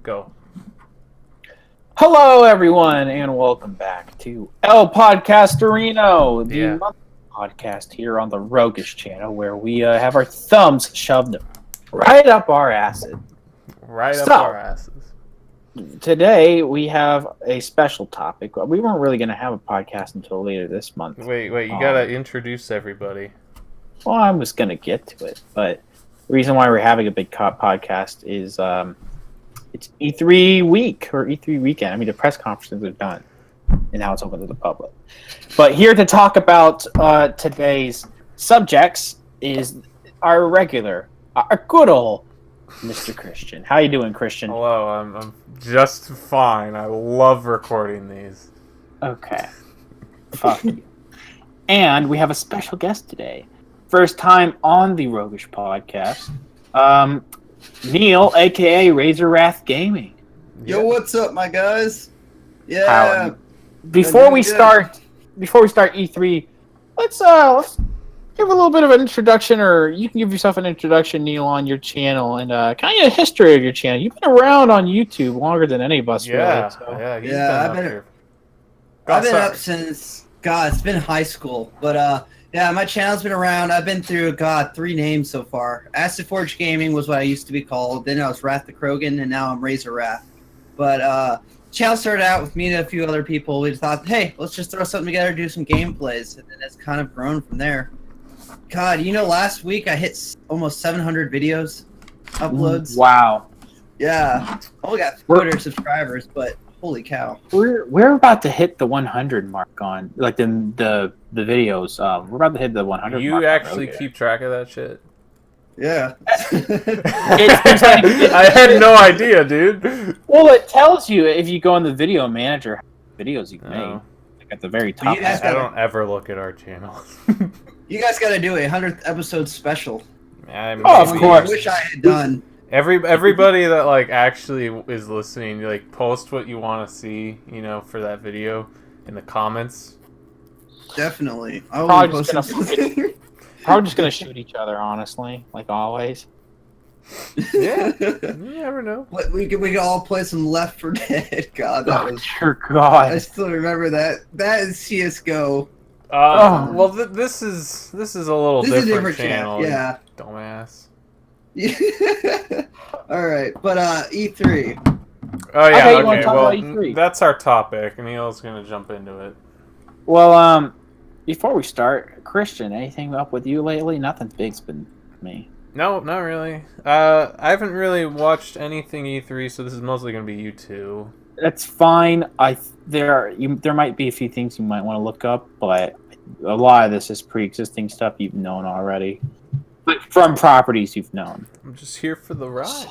Go. Hello, everyone, and welcome back to El Podcasterino, the monthly podcast here on the Roguish channel, where we have our thumbs shoved right up our asses. Up our asses. Today, we have a special topic. We weren't really going to have a podcast until later this month. Wait, you gotta introduce everybody. Well, I was going to get to it, but the reason why we're having a big podcast is it's E3 week, or E3 weekend. I mean, the press conferences are done, and now it's open to the public. But here to talk about today's subjects is our good old Mr. Christian. How you doing, Christian? Hello, I'm just fine. I love recording these. Okay. Fuck you. And we have a special guest today. First time on the Roguish podcast. Neil, aka Razor-Rath Gaming. Yo, what's up, my guys? Yeah. Before we start E3, let's give a little bit of an introduction, or you can give yourself an introduction, Neil, on your channel and kind of a history of your channel. You've been around on YouTube longer than any of us, really. So. I've been up since it's been high school, but my channel's been around. I've been through 3 names so far. Acid Forge Gaming was what I used to be called. Then I was Wrath the Krogan, and now I'm Razor-Rath. But channel started out with me and a few other people. We thought, hey, let's just throw something together, do some gameplays, and then it's kind of grown from there. God, last week I hit almost 700 videos uploads. Wow. Yeah, only got 400 subscribers, but holy cow. We're about to hit the 100 mark on the videos. We're about to hit the 100 you mark. You actually keep track of that shit? Yeah. I had no idea, dude. Well, it tells you if you go in the video manager, videos you can make. Like at the very top. I don't ever look at our channel. You guys got to do a 100th episode special. Of course. I wish I had done. Everybody that actually is listening, post what you want to see, for that video in the comments. Definitely. Probably just gonna shoot each other, honestly, like always. Yeah, you never know. We could all play some Left 4 Dead. God, that was. Dear God. I still remember that. That is CS:GO. Well, this is a little different channel. Yeah. Dumbass. All right, but E3. Oh yeah, okay. Well, E3? That's our topic. Neil's gonna jump into it. Well, before we start, Christian, anything up with you lately? Nothing big's been me. No, not really. I haven't really watched anything E3, so this is mostly gonna be you two. That's fine. There might be a few things you might want to look up, but a lot of this is pre-existing stuff you've known already. But from properties you've known. I'm just here for the ride.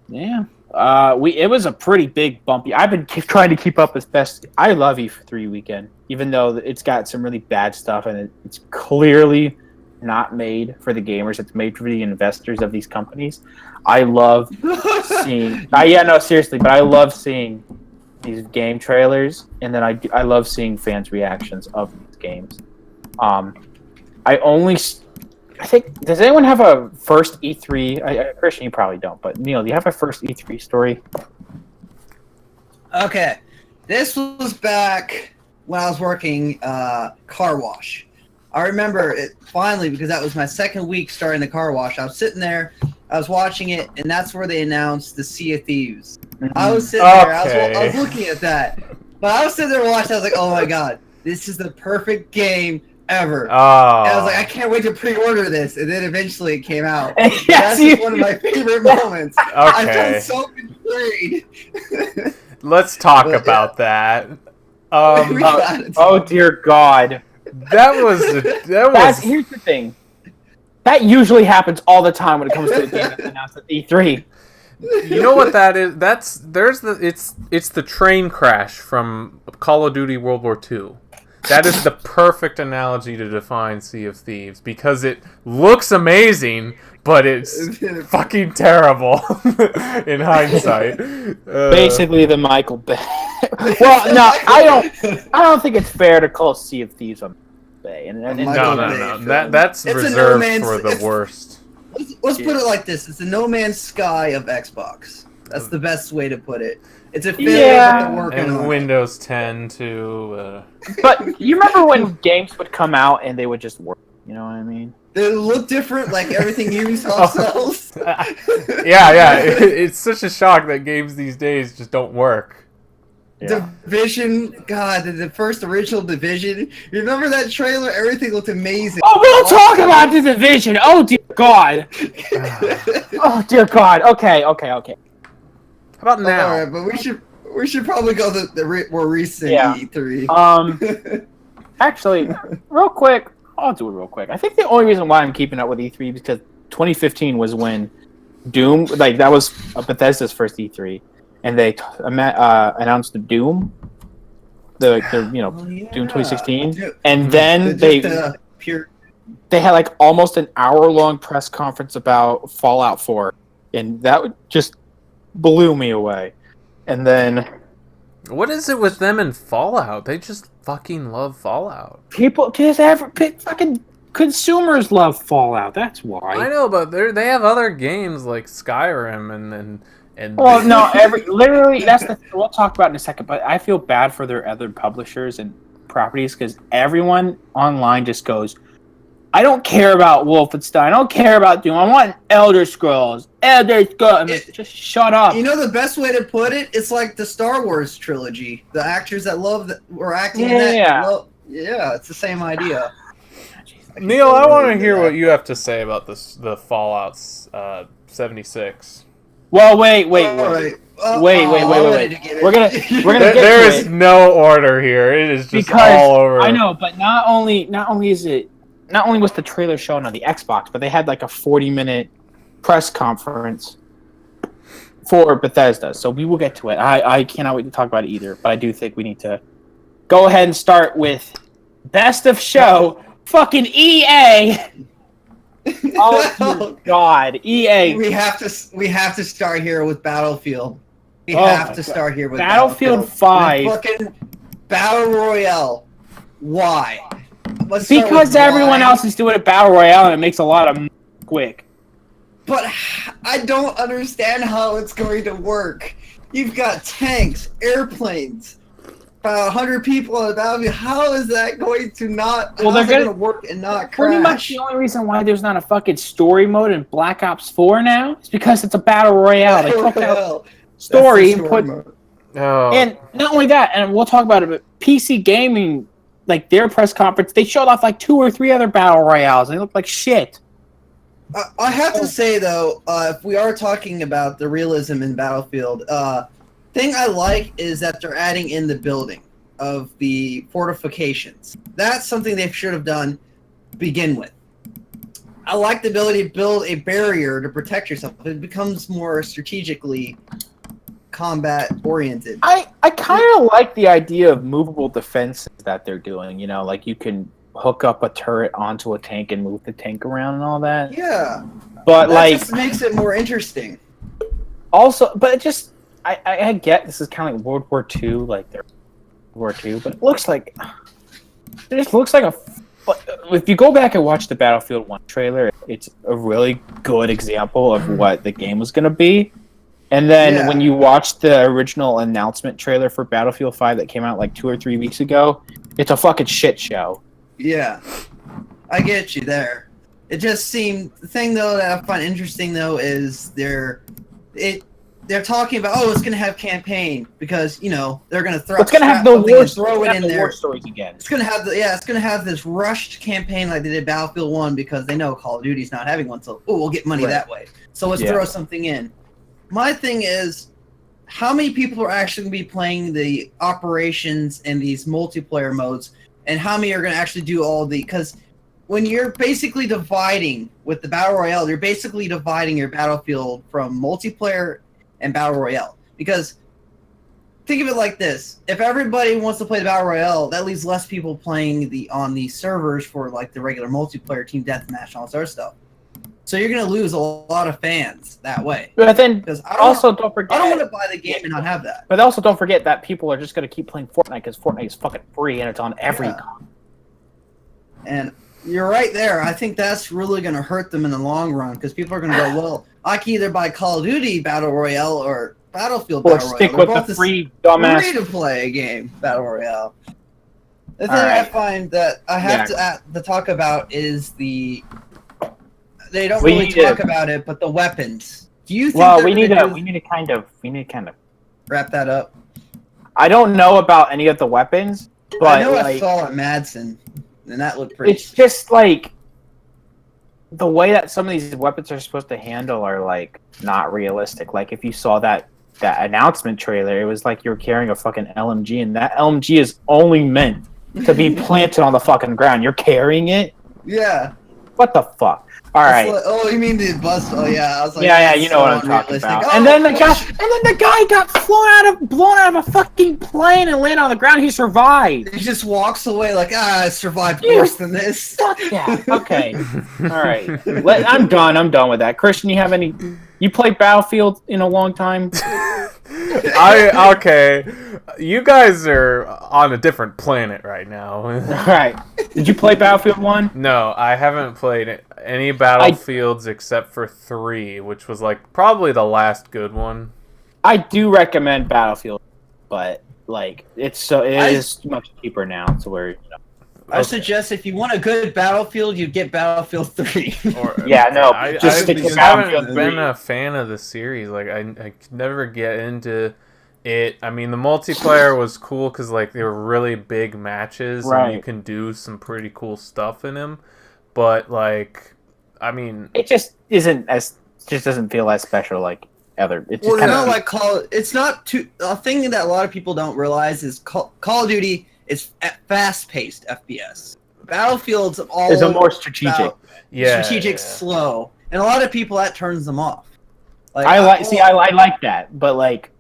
Yeah. It was a pretty big bumpy. I've been trying to keep up as best. I love E3 weekend, even though it's got some really bad stuff, and it's clearly not made for the gamers. It's made for the investors of these companies. I love seeing. Seriously, but I love seeing these game trailers, and then I love seeing fans' reactions of these games. I think, does anyone have a first E3? Christian, you probably don't, but Neil, do you have a first E3 story? Okay. This was back when I was working car wash. I remember it finally, because that was my second week starting the car wash. I was sitting there, I was watching it, and that's where they announced the Sea of Thieves. Mm-hmm. I was sitting there, I was looking at that. But I was sitting there watching, I was like, oh my god, this is the perfect game ever. Oh. And I was like, I can't wait to pre-order this. And then eventually it came out. Yes, that's one of my favorite moments. Okay. I felt so betrayed. Let's talk about that. Oh dear God. That was. Here's the thing. That usually happens all the time when it comes to a game that's announced at E3. You know what that is? It's the train crash from Call of Duty World War II. That is the perfect analogy to define Sea of Thieves, because it looks amazing, but it's fucking terrible in hindsight. Basically, the Michael Bay. Well, no, I don't think it's fair to call Sea of Thieves a Bay. No. That's reserved for the worst. Let's put it like this: it's the No Man's Sky of Xbox. That's the best way to put it. It's a failure, but they're working And on it. Windows 10 too. But you remember when games would come out and they would just work? You know what I mean? They look different, like everything Ubisoft sells. Yeah. It's such a shock that games these days just don't work. Yeah. Division, God, the first original Division. You remember that trailer? Everything looked amazing. Oh, we'll talk about the Division. Oh dear God. Oh dear God. Okay. How about now? All right, but we should probably go the more recent Yeah. E3. Actually, real quick, I'll do it real quick. I think the only reason why I'm keeping up with E3 is because 2015 was when Doom, like that was Bethesda's first E3, and they announced the Doom, the Doom 2016, and then they had like almost an hour-long press conference about Fallout 4, and that just blew me away. And then What is it with them and Fallout? They just fucking love Fallout. people just fucking consumers love Fallout. That's why. I know, but they have other games like Skyrim and. Well, no, literally we'll talk about it in a second. But I feel bad for their other publishers and properties because everyone online just goes, I don't care about Wolfenstein. I don't care about Doom. I want Elder Scrolls. I mean, just shut up. You know the best way to put it? It's like the Star Wars trilogy. The actors that were acting in that. Yeah, it's the same idea. Neil, I want to hear what you have to say about the Fallout 76. Well, wait. Wait. We're gonna get There to is it. no order here. It is just Because all over. I know, but not only was the trailer shown on the Xbox, but they had like a 40-minute press conference for Bethesda. So we will get to it. I cannot wait to talk about it either, but I do think we need to go ahead and start with best of show. Fucking EA. Oh God, EA. We have to start here with Battlefield. We have to start here with Battlefield 5. Fucking Battle Royale. Why? Because everyone else is doing a battle royale and it makes a lot of quick. But I don't understand how it's going to work. You've got tanks, airplanes, about 100 people on the battlefield. How is that going to not? Well, they're going to work and not crash? Pretty much the only reason why there's not a fucking story mode in Black Ops 4 now is because it's a battle royale. They took out story and put. Oh. And not only that, and we'll talk about it, but PC Gaming, like their press conference, they showed off like 2 or 3 other battle royales, and they look like shit. I have to say though, if we are talking about the realism in Battlefield, thing I like is that they're adding in the building of the fortifications. That's something they should have done to begin with. I like the ability to build a barrier to protect yourself. It becomes more strategically combat oriented. I kind of like the idea of movable defenses that they're doing. You know, like you can hook up a turret onto a tank and move the tank around and all that. Yeah, but that like just makes it more interesting. Also, but it just I get this is kind of like World War II, like they're World War II, but it just looks like a. If you go back and watch the Battlefield 1 trailer, it's a really good example of what the game was going to be. And then when you watch the original announcement trailer for Battlefield 5 that came out like 2 or 3 weeks ago, it's a fucking shit show. Yeah, I get you there. It just seemed the thing though that I find interesting though is they're talking about it's gonna have campaign because they're gonna throw. It's gonna have the war stories again. It's gonna have it's gonna have this rushed campaign like they did Battlefield 1 because they know Call of Duty's not having one, so we'll get money that way. So let's throw something in. My thing is, how many people are actually gonna be playing the operations and these multiplayer modes? And how many are going to actually do all because when you're basically dividing with the Battle Royale, you're basically dividing your Battlefield from multiplayer and Battle Royale. Because think of it like this. If everybody wants to play the Battle Royale, that leaves less people playing on the servers for like the regular multiplayer, team deathmatch, and all that sort of stuff. So you're going to lose a lot of fans that way. But then don't forget, I don't want to buy the game and not have that. But also don't forget that people are just going to keep playing Fortnite because Fortnite is fucking free and it's on every. And you're right there. I think that's really going to hurt them in the long run because people are going to go, well, I can either buy Call of Duty Battle Royale or Battlefield Or Battle Royale. stick with the free dumbass. Free-to-play game, Battle Royale. The thing Alright. I find that I have to talk about is they don't really talk about it, but the weapons. Do you think Well, we need to kind of wrap that up? I don't know about any of the weapons, but I know like, I saw at Madsen, and that looked pretty. it's just like the way that some of these weapons are supposed to handle are like not realistic. Like if you saw that announcement trailer, it was like you were carrying a fucking LMG, and that LMG is only meant to be planted on the fucking ground. You're carrying it? Yeah. What the fuck? All right. Like, oh, you mean the bus? Oh, yeah. I was like, yeah, you know what I'm talking about. Oh, and then the guy got blown out of a fucking plane and landed on the ground. He survived. He just walks away like, I survived worse than this. Fuck that. Okay. All right. I'm done. I'm done with that. Christian, you have any? You played Battlefield in a long time? Okay. You guys are on a different planet right now. All right. Did you play Battlefield 1? No, I haven't played any Battlefields except for 3, which was like probably the last good one. I do recommend Battlefield, but like it is much cheaper now, so where I suggest if you want a good Battlefield, you get Battlefield 3. I stick to haven't been a fan of the series. Like I could never get into it. I mean, the multiplayer was cool because like they were really big matches, and you can do some pretty cool stuff in them. But like, I mean, it just doesn't feel as special like other. It's well, kind of like It's not too. A thing that a lot of people don't realize is Call of Duty is fast-paced FPS. Battlefield's all is a more strategic, slow, and a lot of people that turns them off. Like I like that, but like.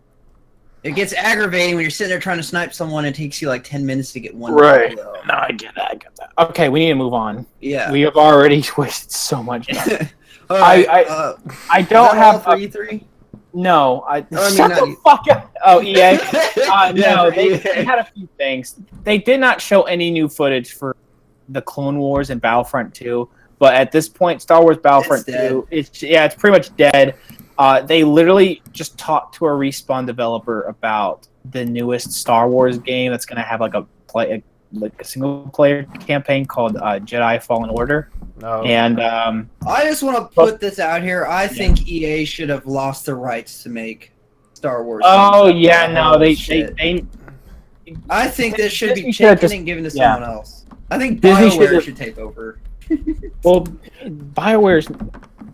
It gets aggravating when you're sitting there trying to snipe someone and it takes you like 10 minutes to get one. Right. No, I get that. Okay, we need to move on. Yeah. We have already wasted so much time. Right, I don't have for E3. No, shut the fuck up. Oh, EA. No, they had a few things. They did not show any new footage for the Clone Wars and Battlefront 2, but at this point, Star Wars Battlefront 2, it's pretty much dead. They literally just talked to a Respawn developer about the newest Star Wars game that's going to have like a single player campaign called Jedi Fallen Order. Oh. And I just want to put this out here. I think EA should have lost the rights to make Star Wars. Oh yeah, no, they I think this should be taken and given to someone else. I think Disney BioWare should take over. Well, BioWare's.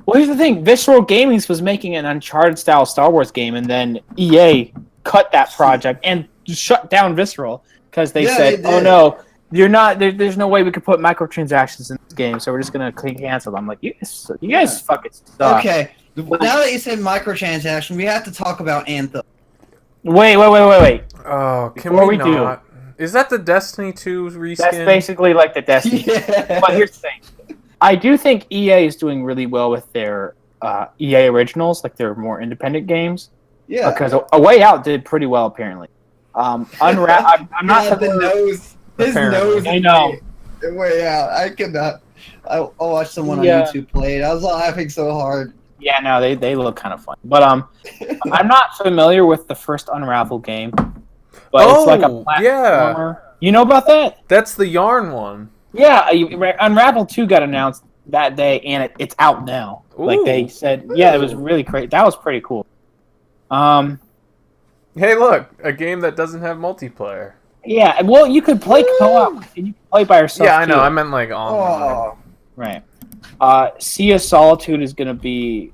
Well, here's the thing. Visceral Gaming was making an Uncharted-style Star Wars game, and then EA cut that project and shut down Visceral because they said, "Oh no, you're not. There's no way we could put microtransactions in this game, so we're just gonna cancel." I'm like, you guys fucking suck. Okay, now that you said microtransaction, we have to talk about Anthem. Wait. Oh, can Before we we not? Is that the Destiny 2 reskin? That's basically like the Destiny. Yeah. But here's the thing. I do think EA is doing really well with their EA originals, like their more independent games. Yeah. Because A Way Out did pretty well, apparently. I'm not the nose. His nose. I know. Way Out. I could not. I watched someone on YouTube play it. I was laughing so hard. Yeah, no, they look kind of fun. But I'm not familiar with the first Unravel game. But it's like a platformer. Yeah. You know about that? That's the Yarn one. Yeah, Unravel 2 got announced that day, and it's out now. Ooh. Like they said, yeah, it was really great. That was pretty cool. Hey, look, a game that doesn't have multiplayer. Yeah, well, you could play co-op, and you can play by yourself. Yeah, I know. too. I meant like online. Right. Sea of Solitude is going to be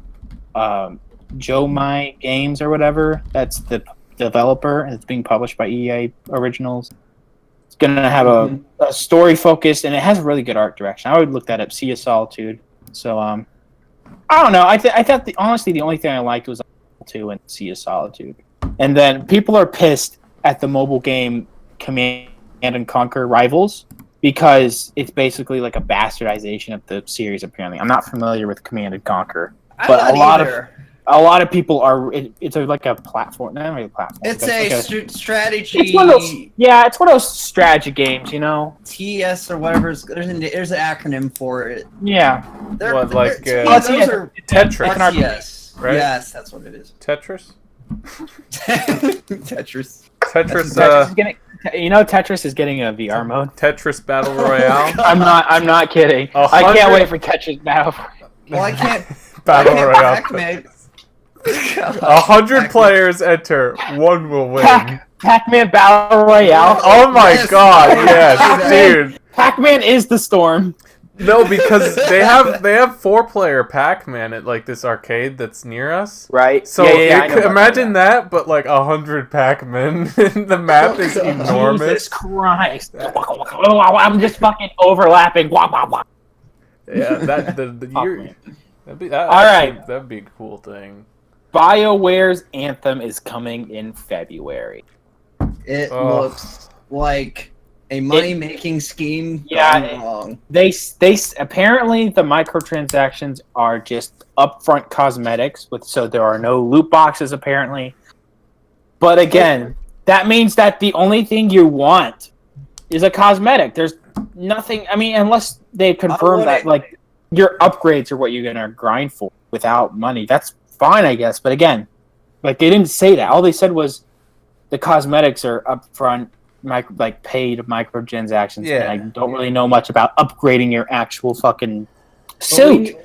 Joe My Games or whatever. That's the developer, and it's being published by EA Originals. It's going to have a story focus, and it has really good art direction. I would look that up, Sea of Solitude. So, I don't know. I thought, honestly, the only thing I liked was 2 and Sea of Solitude. And then people are pissed at the mobile game Command and Conquer Rivals because it's basically like a bastardization of the series, apparently. I'm not familiar with Command and Conquer, but a lot of people are. It's like a platform. Not really a platform. It's a strategy. It's one of those, it's one of those strategy games, you know. TS or whatever. There's an acronym for it. Yeah. Those What, like are Tetris, RTS, right? Yes, that's what it is. Tetris? Tetris. Tetris, Tetris is getting, Tetris is getting a VR mode. Tetris Battle Royale. I'm not kidding. I can't wait for Tetris Battle. Well, I can't. Battle I can't Royale. Pac-Man. 100 players enter. One will win. Pac-Man Battle Royale. Oh my Yes. god! Oh, Yes, dude. Pac-Man is the storm. No, because they have 4-player Pac-Man at like this arcade that's near us. Right. So I know about imagine that, but like 100 Pac-Men. The map is God. enormous. Jesus Christ! I'm just fucking overlapping. Yeah, that'd be All right. That'd be a cool thing. BioWare's Anthem is coming in February. It Oh. looks like a money-making scheme Yeah, gone wrong. They apparently the microtransactions are just upfront cosmetics, so there are no loot boxes apparently. But again, that means that the only thing you want is a cosmetic. There's nothing. I mean, unless they confirm that like your upgrades are what you're gonna grind for without money. That's fine, I guess. But again, like they didn't say that. All they said was the cosmetics are upfront. Paid microtransactions. Yeah. And I don't really know much about upgrading your actual fucking suit.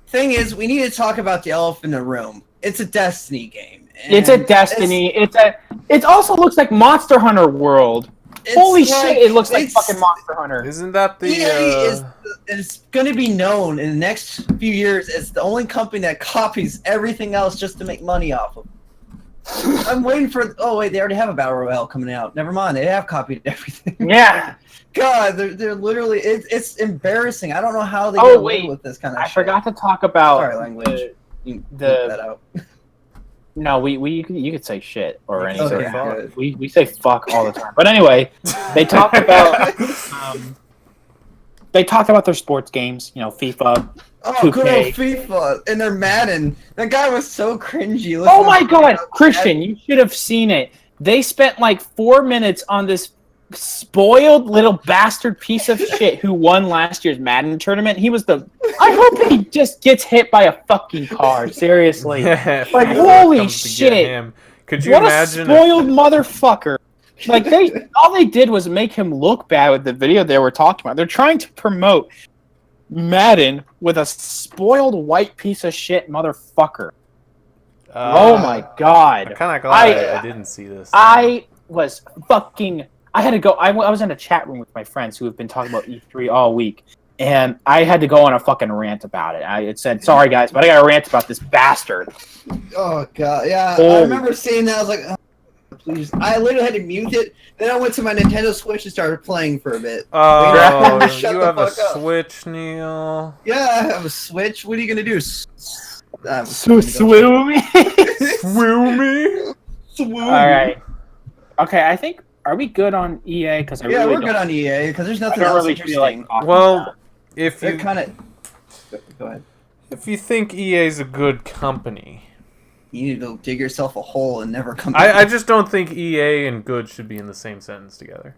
Thing is, we need to talk about the elephant in the room. It's a Destiny game. It's a Destiny. It also looks like Monster Hunter World. Holy shit! It looks like fucking Monster Hunter. Isn't that the? EA is going to be known in the next few years as the only company that copies everything else just to make money off of. I'm waiting for. Oh wait, they already have a Battle Royale coming out. Never mind, they have copied everything. Yeah. God, they're literally. It's embarrassing. I don't know how they Oh, get away wait. with this kind of. I shit. forgot to talk about. Sorry, language. You can the- bleep that out. No, you could say shit or anything. Okay, fuck. good. We say fuck all the time. But anyway, they talked about their sports games. You know, FIFA. Oh, good 2K. old FIFA and their Madden. That guy was so cringy. Oh my god, Christian, you should have seen it. They spent like 4 minutes on this spoiled little bastard piece of shit who won last year's Madden tournament. He was the. I hope he just gets hit by a fucking car. Seriously, like holy shit! Could you What imagine? a spoiled motherfucker! Like all they did was make him look bad with the video they were talking about. They're trying to promote Madden with a spoiled white piece of shit motherfucker. Oh my god! I'm kind of glad I didn't see this. I was fucking. I had to go. I was in a chat room with my friends who have been talking about E3 all week, and I had to go on a fucking rant about it. I said, "Sorry guys, but I got to rant about this bastard." Oh god, yeah. Oh. I remember seeing that. I was like, oh, please. I literally had to mute it. Then I went to my Nintendo Switch and started playing for a bit. Oh, Shut you the have a fuck up. Switch, Neil. Yeah, I have a Switch. What are you gonna do? Swoomy. Swoomy. All right. Okay, I think. Are we good on EA? Because Yeah, really we're good on EA because there's I nothing don't else really interesting. feel like talking Well, about if They're you kind of. Go ahead. if you think EA is a good company, You need to go dig yourself a hole and never come I back. just don't think EA and good should be in the same sentence together.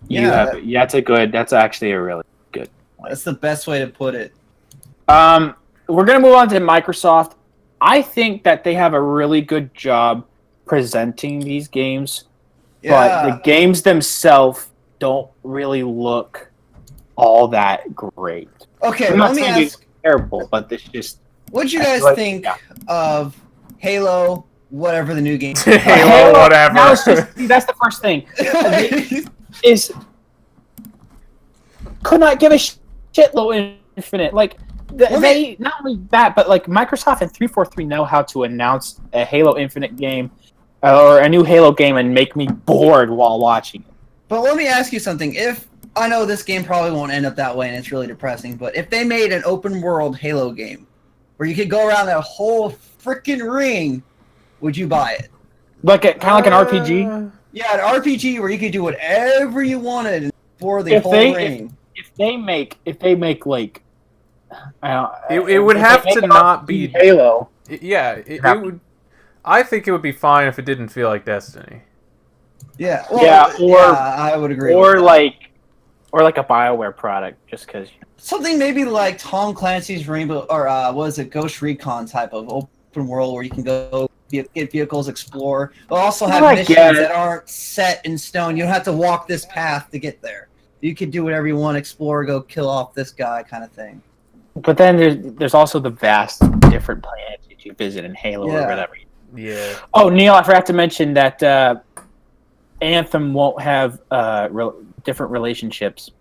That's actually a really good. That's the best way to put it. We're gonna move on to Microsoft. I think that they have a really good job presenting these games. Yeah. But the games themselves don't really look all that great. Okay, I'm let not me saying ask. it's terrible, but it's just What'd you I guys feel like- think yeah. of Halo, whatever the new game Halo, whatever. That's the first thing. Is could not give a shit Halo Infinite. Like they not only that, but like Microsoft and 343 know how to announce a Halo Infinite game or a new Halo game and make me bored while watching it. But let me ask you something. If I know this game probably won't end up that way and it's really depressing, but if they made an open world Halo game where you could go around that whole freaking ring, would you buy it? Like kind of like an RPG. Yeah, an RPG where you could do whatever you wanted for the If whole they- ring. If they make like, It would have to not be. Halo. It would. I think it would be fine if it didn't feel like Destiny. Yeah, I would agree. Or with that. like a BioWare product, just because. Something maybe like Tom Clancy's Rainbow, or was it Ghost Recon type of open world where you can go get vehicles, explore. But also have I missions get it. that aren't set in stone. You don't have to walk this path to get there. You could do whatever you want, explore, go kill off this guy, kind of thing. But then there's also the vast different planets that you visit in Halo or whatever. Yeah. Oh, Neil, I forgot to mention that Anthem won't have different relationships.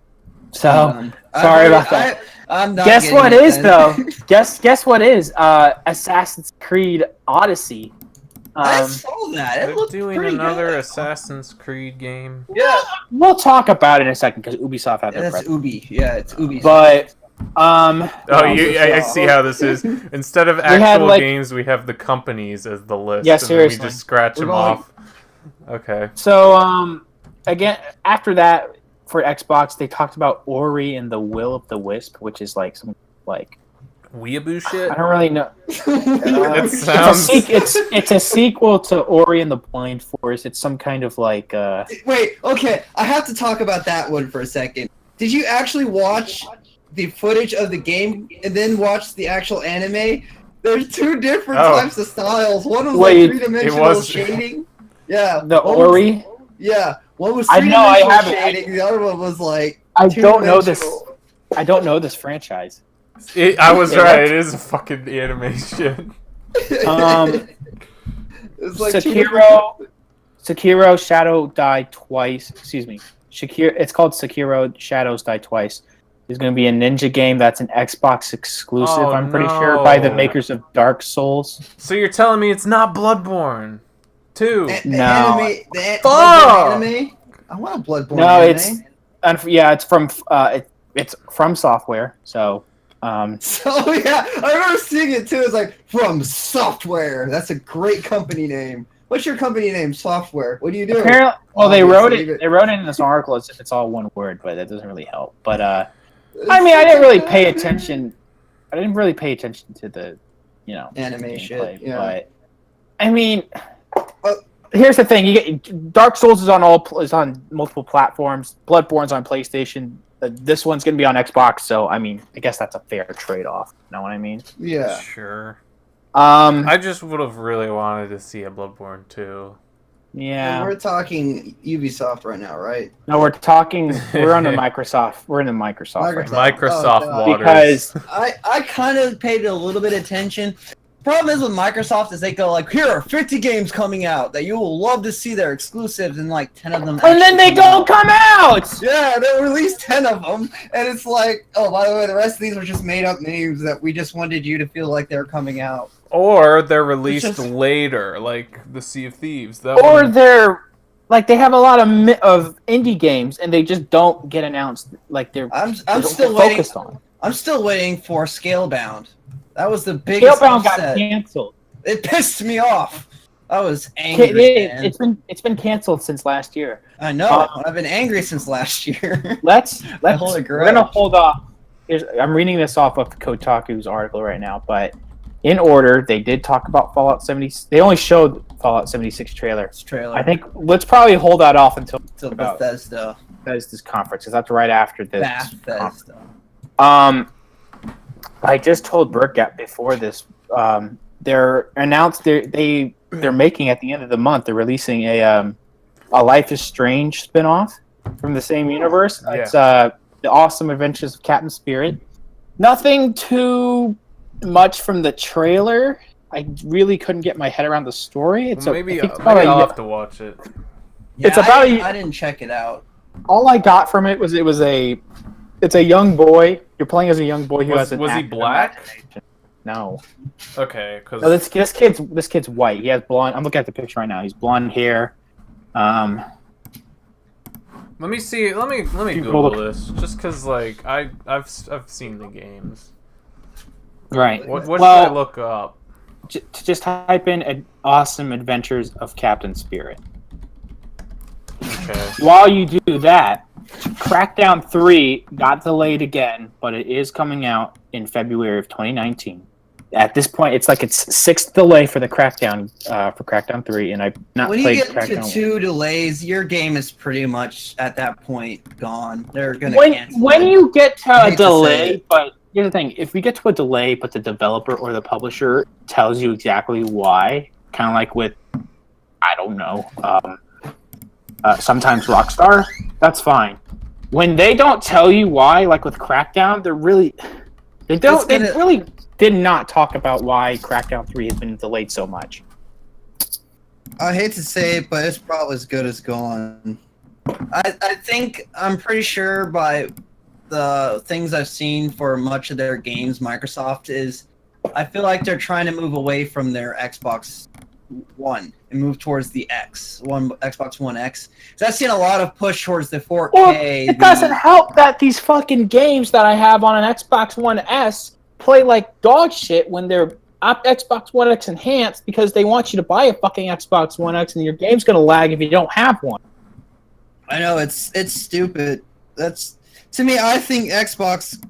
So sorry about that. I'm not Guess what getting it is then. though? Guess what is? Assassin's Creed Odyssey. I saw that. It They're looked doing pretty another good. Assassin's Creed game. Yeah, We'll talk about it in a second because Ubisoft had their that's press. Ubi. Yeah, it's Ubi. But Oh, I saw. see how this is. Instead of had, actual like- games, we have the companies as the list. Yeah, and then seriously. we just scratch We're them going- off. Okay. So again, after that for Xbox, they talked about Ori and the Will of the Wisp, which is like some like Weeaboo shit? I don't really know. It sounds... It's a sequel to Ori and the Blind Forest. It's some kind of like Wait, okay, I have to talk about that one for a second. Did you actually watch the footage of the game and then watch the actual anime? There's two different types of styles. One was Wait, like three-dimensional shading. Yeah. the one Ori. Was, yeah. One was I know, I three-dimensional haven't- shading. The other one was like I don't know this. two-dimensional. I don't know this franchise. I was right. It is a fucking animation. It's like Sekiro Shadow Die Twice. Excuse me. It's called Sekiro Shadows Die Twice. There's going to be a ninja game that's an Xbox exclusive, Oh, I'm pretty sure, by the no. makers of Dark Souls. So you're telling me it's not Bloodborne 2? The No. anime, the Fuck! Bloodborne anime. I want a Bloodborne No, anime. it's from Software. So, So yeah, I remember seeing it too. It's like From Software. That's a great company name. What's your company name? Software. What do you do? apparently, well, they Obviously, wrote it. They wrote it in this article as if it's all one word, but that doesn't really help. But I mean, I didn't really pay attention. I didn't really pay attention to the, Anime gameplay, shit. Yeah. But I mean, here's the thing: you get Dark Souls is on multiple platforms. Bloodborne's on PlayStation. This one's gonna be on Xbox. So I mean, I guess that's a fair trade-off. You know what I mean? Yeah. Sure. Um. I just would have really wanted to see a Bloodborne 2. And Yeah. we're talking Ubisoft right now, right? No, we're talking. We're on the Microsoft. We're in the Microsoft. Right now. Microsoft Oh, waters. Because I kind of paid a little bit of attention. Problem is with Microsoft is they go like, here are 50 games coming out that you will love to see. They're exclusives, and like 10 of them. and then they actually don't come out. Yeah, they released 10 of them, and it's like, oh, by the way, the rest of these were just made up names that we just wanted you to feel like they're coming out. Or they're released It's just- later, like the Sea of Thieves. That Or one- they're like they have a lot of indie games, and they just don't get announced. Like they're I'm they still don't get waiting. focused on. I'm still waiting for Scalebound. That was the biggest Scalebound got upset. canceled. It pissed me off. I was angry. Man. It's been canceled since last year. I know. I've been angry since last year. Let's hold a we're gonna grudge. hold off. I'm reading this off of Kotaku's article right now, but in order, they did talk about Fallout 70. They only showed Fallout 76 trailer. This trailer. I think let's probably hold that off until Till about Bethesda. this conference, because that's right after this. Bethesda. I just told Burkat before this. They're announced they're making at the end of the month. They're releasing a Life is Strange spinoff from the same universe. Yeah. It's the Awesome Adventures of Captain Spirit. Nothing too much from the trailer. I really couldn't get my head around the story. It's Well, maybe I think it's about I'll a- have to watch it. It's about I didn't check it out. all I got from it was it's a young boy. You're playing as a young boy who Was has an he active black? imagination. No. Okay, because No, this kid's white. He has blonde. I'm looking at the picture right now. He's blonde hair. let me see. Let me Google this, just because like I've seen the games. Right. What should I look up? Just type in "Awesome Adventures of Captain Spirit." Okay. While you do that, Crackdown 3 got delayed again, but it is coming out in February of 2019. At this point, it's like its sixth delay for the Crackdown for Crackdown 3, and I've not When you played get to Crackdown. 2 delays, your game is pretty much at that point gone. They're gonna When cancel it. you get to I a hate to say delay, it. but here's the thing: if we get to a delay, but the developer or the publisher tells you exactly why, kind of like with, I don't know, sometimes Rockstar, that's fine. When they don't tell you why, like with Crackdown, they really did not talk about why Crackdown 3 has been delayed so much. I hate to say it, but it's probably as good as gone. I'm pretty sure by the things I've seen for much of their games, Microsoft I feel like they're trying to move away from their Xbox One and move towards the Xbox One X. So I've seen a lot of push towards the 4K. Well, it doesn't help that these fucking games that I have on an Xbox One S play like dog shit when they're Xbox One X enhanced because they want you to buy a fucking Xbox One X and your game's gonna lag if you don't have one. I know it's stupid. That's to me. I think Xbox.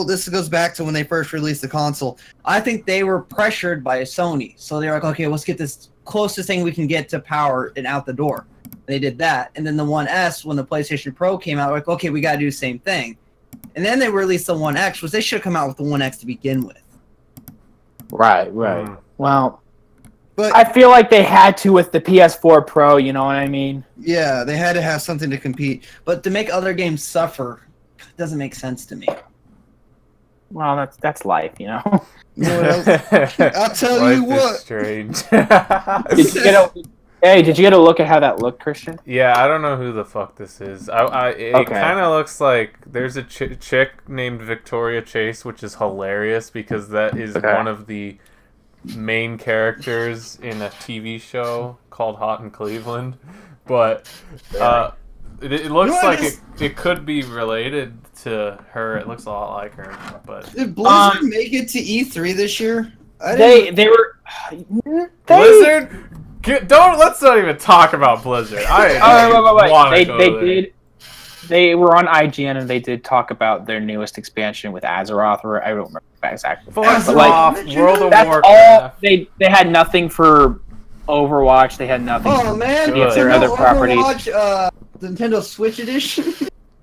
This goes back to when they first released the console. I think they were pressured by Sony, so they're like, okay, let's get this closest thing we can get to power and out the door. They did that, and then the One S, when the PlayStation Pro came out, like, okay, we got to do the same thing. And then they released the One X, which they should have come out with the One X to begin with. Right. Well, but I feel like they had to with the PS4 Pro. You know what I mean? Yeah, they had to have something to compete, but to make other games suffer doesn't make sense to me. Well, that's life, you know. I'll tell Life you what. is strange. Did you get a look at how that looked, Christian? Yeah, I don't know who the fuck this is. It kind of looks like there's a chick named Victoria Chase, which is hilarious because that is one of the main characters in a TV show called Hot in Cleveland. But it looks like it could be related to her. It looks a lot like her. But did Blizzard make it to E3 this year? They were Blizzard. Let's not even talk about Blizzard. Wait. They were on IGN and they did talk about their newest expansion with Razor-Rath, or I don't remember exactly. World of Warcraft. All they had nothing for Overwatch. They had nothing. Oh man, their other properties. Nintendo Switch Edition.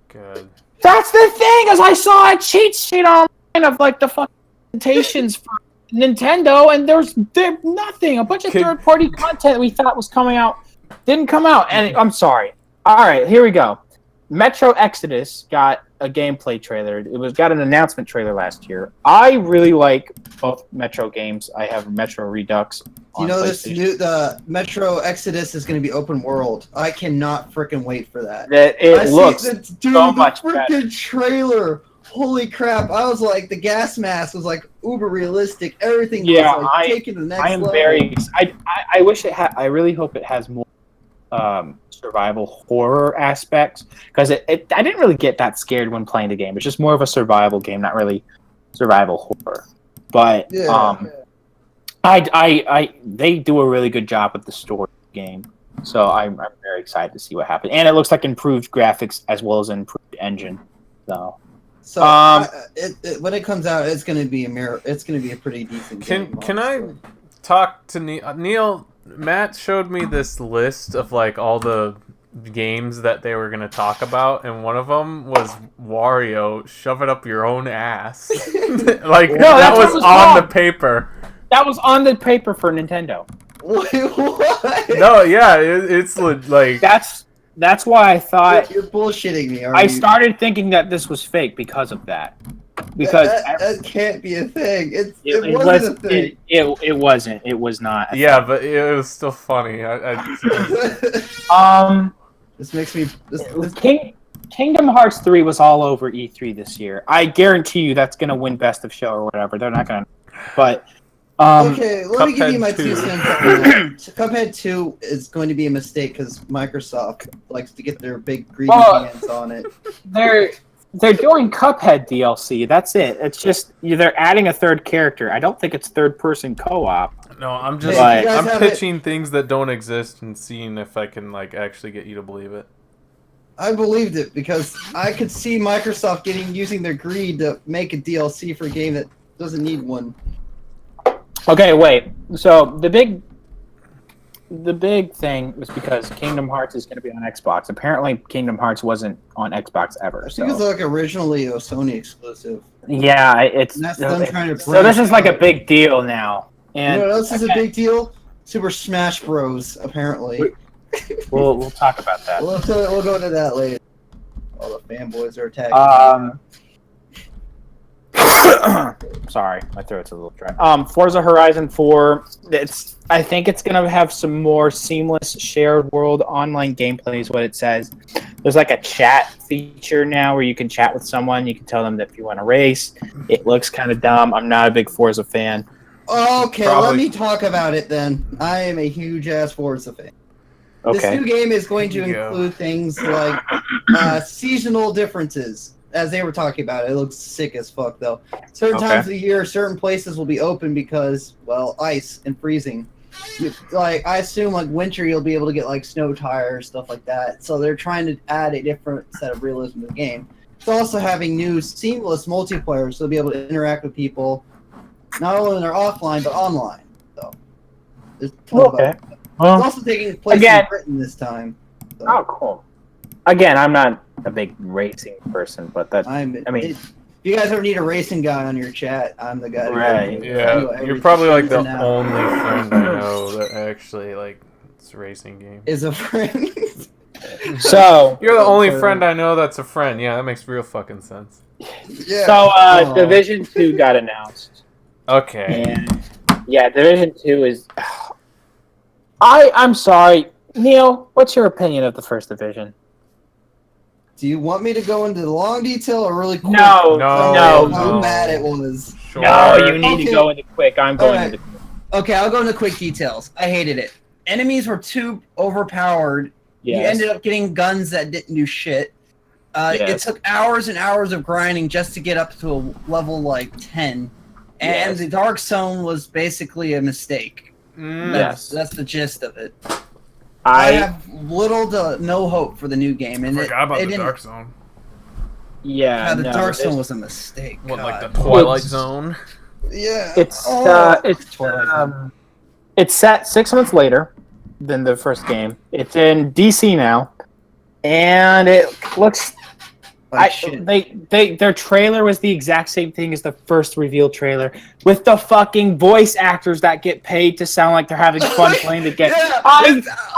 Good. That's the thing, as I saw a cheat sheet online of like the fucking presentations for Nintendo, and there's nothing. A bunch of third-party content we thought was coming out didn't come out, and I'm sorry. All right, here we go. Metro Exodus got a gameplay trailer. It got an announcement trailer last year. I really like both Metro games. I have Metro Redux. You know, the Metro Exodus is going to be open world. I cannot freaking wait for that. It looks so much better. Freaking trailer. Holy crap. I was like, the gas mask was like uber realistic. Everything was like taking the next level. Very excited. I wish it had. I really hope it has more survival horror aspects, because I didn't really get that scared when playing the game. It's just more of a survival game, not really survival horror. But they do a really good job with the story game, so I'm very excited to see what happens. And it looks like improved graphics as well as improved engine. So when it comes out, it's going to be it's going to be a pretty decent game. Can I talk to Neil? Matt showed me this list of like all the games that they were going to talk about, and one of them was Wario Shove It Up Your Own Ass. That was on the paper. That was on the paper for Nintendo. Wait, what? No, yeah, it's like that's why I thought you're bullshitting me. I started thinking that this was fake because of that. Because that can't be a thing. It wasn't a thing. It wasn't. It was not. Yeah, but it was still funny. This makes me. Kingdom Hearts 3 was all over E3 this year. I guarantee you that's gonna win Best of Show or whatever. They're not gonna. But okay, let me give you my 2 cents on that. Cuphead 2 is going to be a mistake because Microsoft likes to get their big greedy hands on it. They're doing Cuphead DLC. That's it. It's just they're adding a third character. I don't think it's third-person co-op. No, I'm just I'm pitching things that don't exist and seeing if I can like actually get you to believe it. I believed it because I could see Microsoft using their greed to make a DLC for a game that doesn't need one. Okay, wait. So the big thing was because Kingdom Hearts is going to be on Xbox. Apparently, Kingdom Hearts wasn't on Xbox ever. I think it's like originally a Sony exclusive. Yeah, it's. And that's them trying to. So this is like a big deal now. And you know what else is a big deal? Super Smash Bros. Apparently. We'll talk about that. We'll go into that later. All the fanboys are attacking. Sorry, my throat's a little dry. Forza Horizon 4. I think it's gonna have some more seamless shared world online gameplay. Is what it says. There's like a chat feature now where you can chat with someone. You can tell them that if you want to race. It looks kind of dumb. I'm not a big Forza fan. Okay, let me talk about it then. I am a huge ass Forza fan. Okay. This new game is going to include things like seasonal differences. As they were talking about, it looks sick as fuck though. Certain times of the year, certain places will be open because, well, ice and freezing. Like I assume, like winter, you'll be able to get like snow tires, stuff like that. So they're trying to add a different set of realism to the game. It's also having new seamless multiplayer, so they'll be able to interact with people, not only when they're offline but online. So there's a ton of other stuff. Well, it's also taking place in Britain this time. So. Oh, cool. Again, I'm not a big racing person, but if you guys ever need a racing guy on your chat, I'm the guy. Right. Yeah, you're probably like the only friend I know that actually like it's a racing game. Is a friend. So you're the only friend I know that's a friend. Yeah, that makes real fucking sense. Yeah. So Division 2 got announced. Okay. And yeah, Division 2 is. I'm sorry, Neil. What's your opinion of the first Division? Do you want me to go into long detail or really quick? No. How bad it was. Sure. No, you need to go into quick. I'm going into quick. Okay, I'll go into quick details. I hated it. Enemies were too overpowered. Yes. You ended up getting guns that didn't do shit. It took hours and hours of grinding just to get up to a level like 10. And the Dark Zone was basically a mistake. That's the gist of it. I have little to no hope for the new game. And I forgot about the Dark Zone. Yeah, the Dark Zone was a mistake. What, like the Twilight Zone? Yeah. It's set 6 months later than the first game. It's in DC now, and it looks. Their trailer was the exact same thing as the first reveal trailer, with the fucking voice actors that get paid to sound like they're having fun playing the game.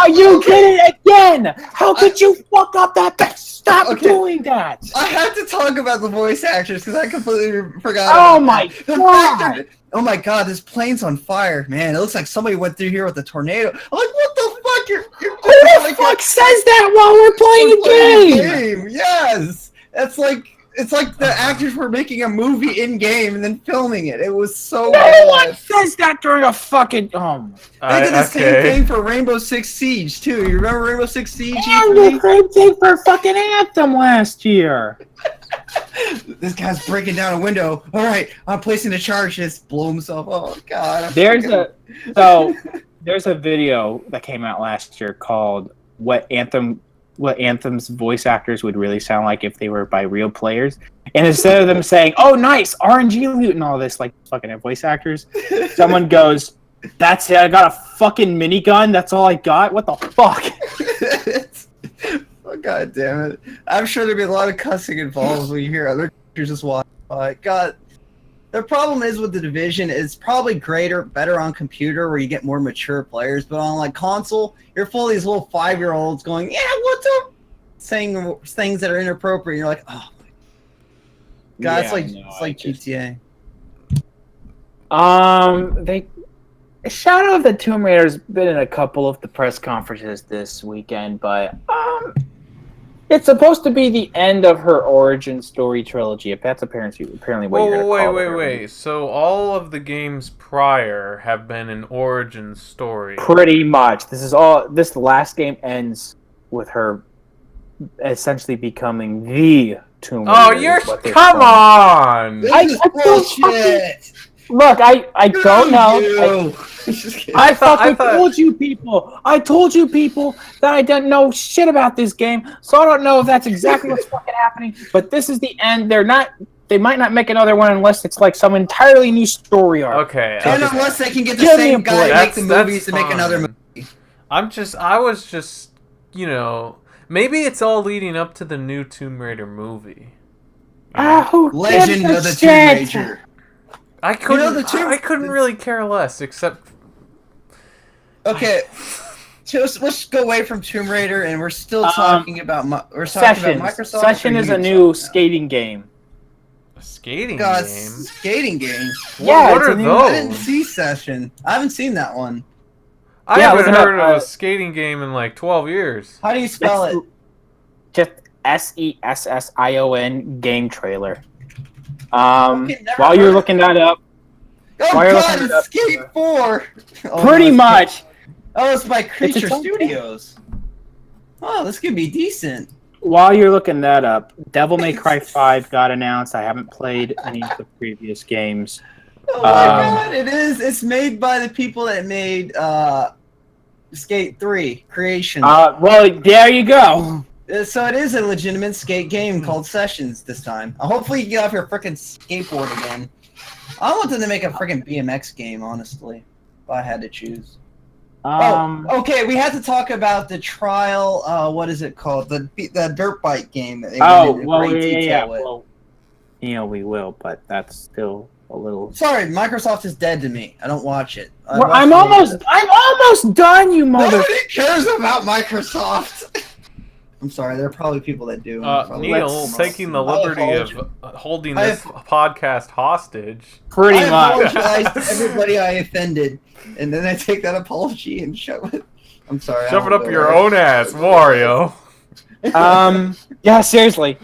You did it again! How could you fuck up that? Stop doing that! I had to talk about the voice actors because I completely forgot. Oh my god! Oh my god, this plane's on fire, man! It looks like somebody went through here with a tornado. I'm like, what the fuck? Who the fuck says that while we're playing a game? Yes. It's like the actors were making a movie in game and then filming it. It was so. No one says that during a fucking. They did the same thing for Rainbow Six Siege too. You remember Rainbow Six Siege? And the same thing for fucking Anthem last year. This guy's breaking down a window. All right, I'm placing the charge. Just blow himself. Oh god. There's a video that came out last year called what Anthem's voice actors would really sound like if they were by real players. And instead of them saying, "Oh, nice, RNG loot and all this," like fucking voice actors, someone goes, "That's it, I got a fucking minigun, that's all I got? What the fuck?" Oh, god damn it. I'm sure there'd be a lot of cussing involved when you hear other characters just walk by. God. The problem is with the Division, it's probably better on computer where you get more mature players, but on like console, you're full of these little 5-year-olds going, "Yeah, what's up?" saying things that are inappropriate. And you're like, oh my god, it's like GTA. Shadow of the Tomb Raider's been in a couple of the press conferences this weekend, but it's supposed to be the end of her origin story trilogy. If that's apparently what you're going to call it. Wait. So all of the games prior have been an origin story. Pretty much. This last game ends with her essentially becoming the Tomb Raider. Oh, come on! This is bullshit! Look, I don't know. I told you people. I told you people that I didn't know shit about this game, so I don't know if that's exactly what's fucking happening. But this is the end. They might not make another one unless it's like some entirely new story arc. Okay. And unless they can get the same guy to make the movies to make another movie. I was just, maybe it's all leading up to the new Tomb Raider movie. Legend of the Tomb Raider. I couldn't really care less, except Okay, let's go away from Tomb Raider, and we're still talking about Microsoft. Session is a new skating game. A skating God, game? skating game. What are I didn't those? see Session. I haven't seen that one. I Yeah, haven't look it heard up, of a skating game in like 12 years. How do you spell it? Just SESSION game trailer. Okay, never While you're heard of looking that up, Oh Why are you God, looking it it's up? Skate 4. Oh, pretty no, much. Oh, it's by Creature its own thing. Studios. Oh, this could be decent. While you're looking that up, Devil May Cry 5 got announced. I haven't played any of the previous games. Oh my God, it is. It's made by the people that made Skate 3 Creation. Well, there you go. So it is a legitimate skate game called Sessions this time. Hopefully you get off your frickin' skateboard again. I want them to make a frickin' BMX game, honestly, if I had to choose. Okay, we have to talk about the trial, what is it called? The dirt bike game. That they went into great detail with. Well, we will, but that's still a little... Sorry, Microsoft is dead to me. I don't watch it. I'm almost done, you mother... Nobody cares about Microsoft! I'm sorry, there are probably people that do. Neil taking the liberty of holding this podcast hostage. Pretty I much. apologize to everybody I offended, and then I take that apology and shove it. I'm sorry. Shove it up your own ass, Wario. Yeah, seriously.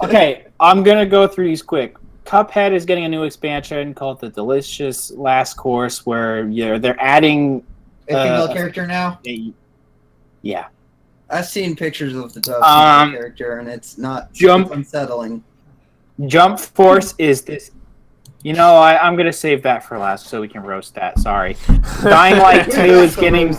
Okay, I'm gonna go through these quick. Cuphead is getting a new expansion called the Delicious Last Course, where they're adding A female character now? Yeah. I've seen pictures of the female character, and it's not it's unsettling. Jump Force is this. I'm gonna save that for last so we can roast that. Sorry. Dying Light 2 is getting.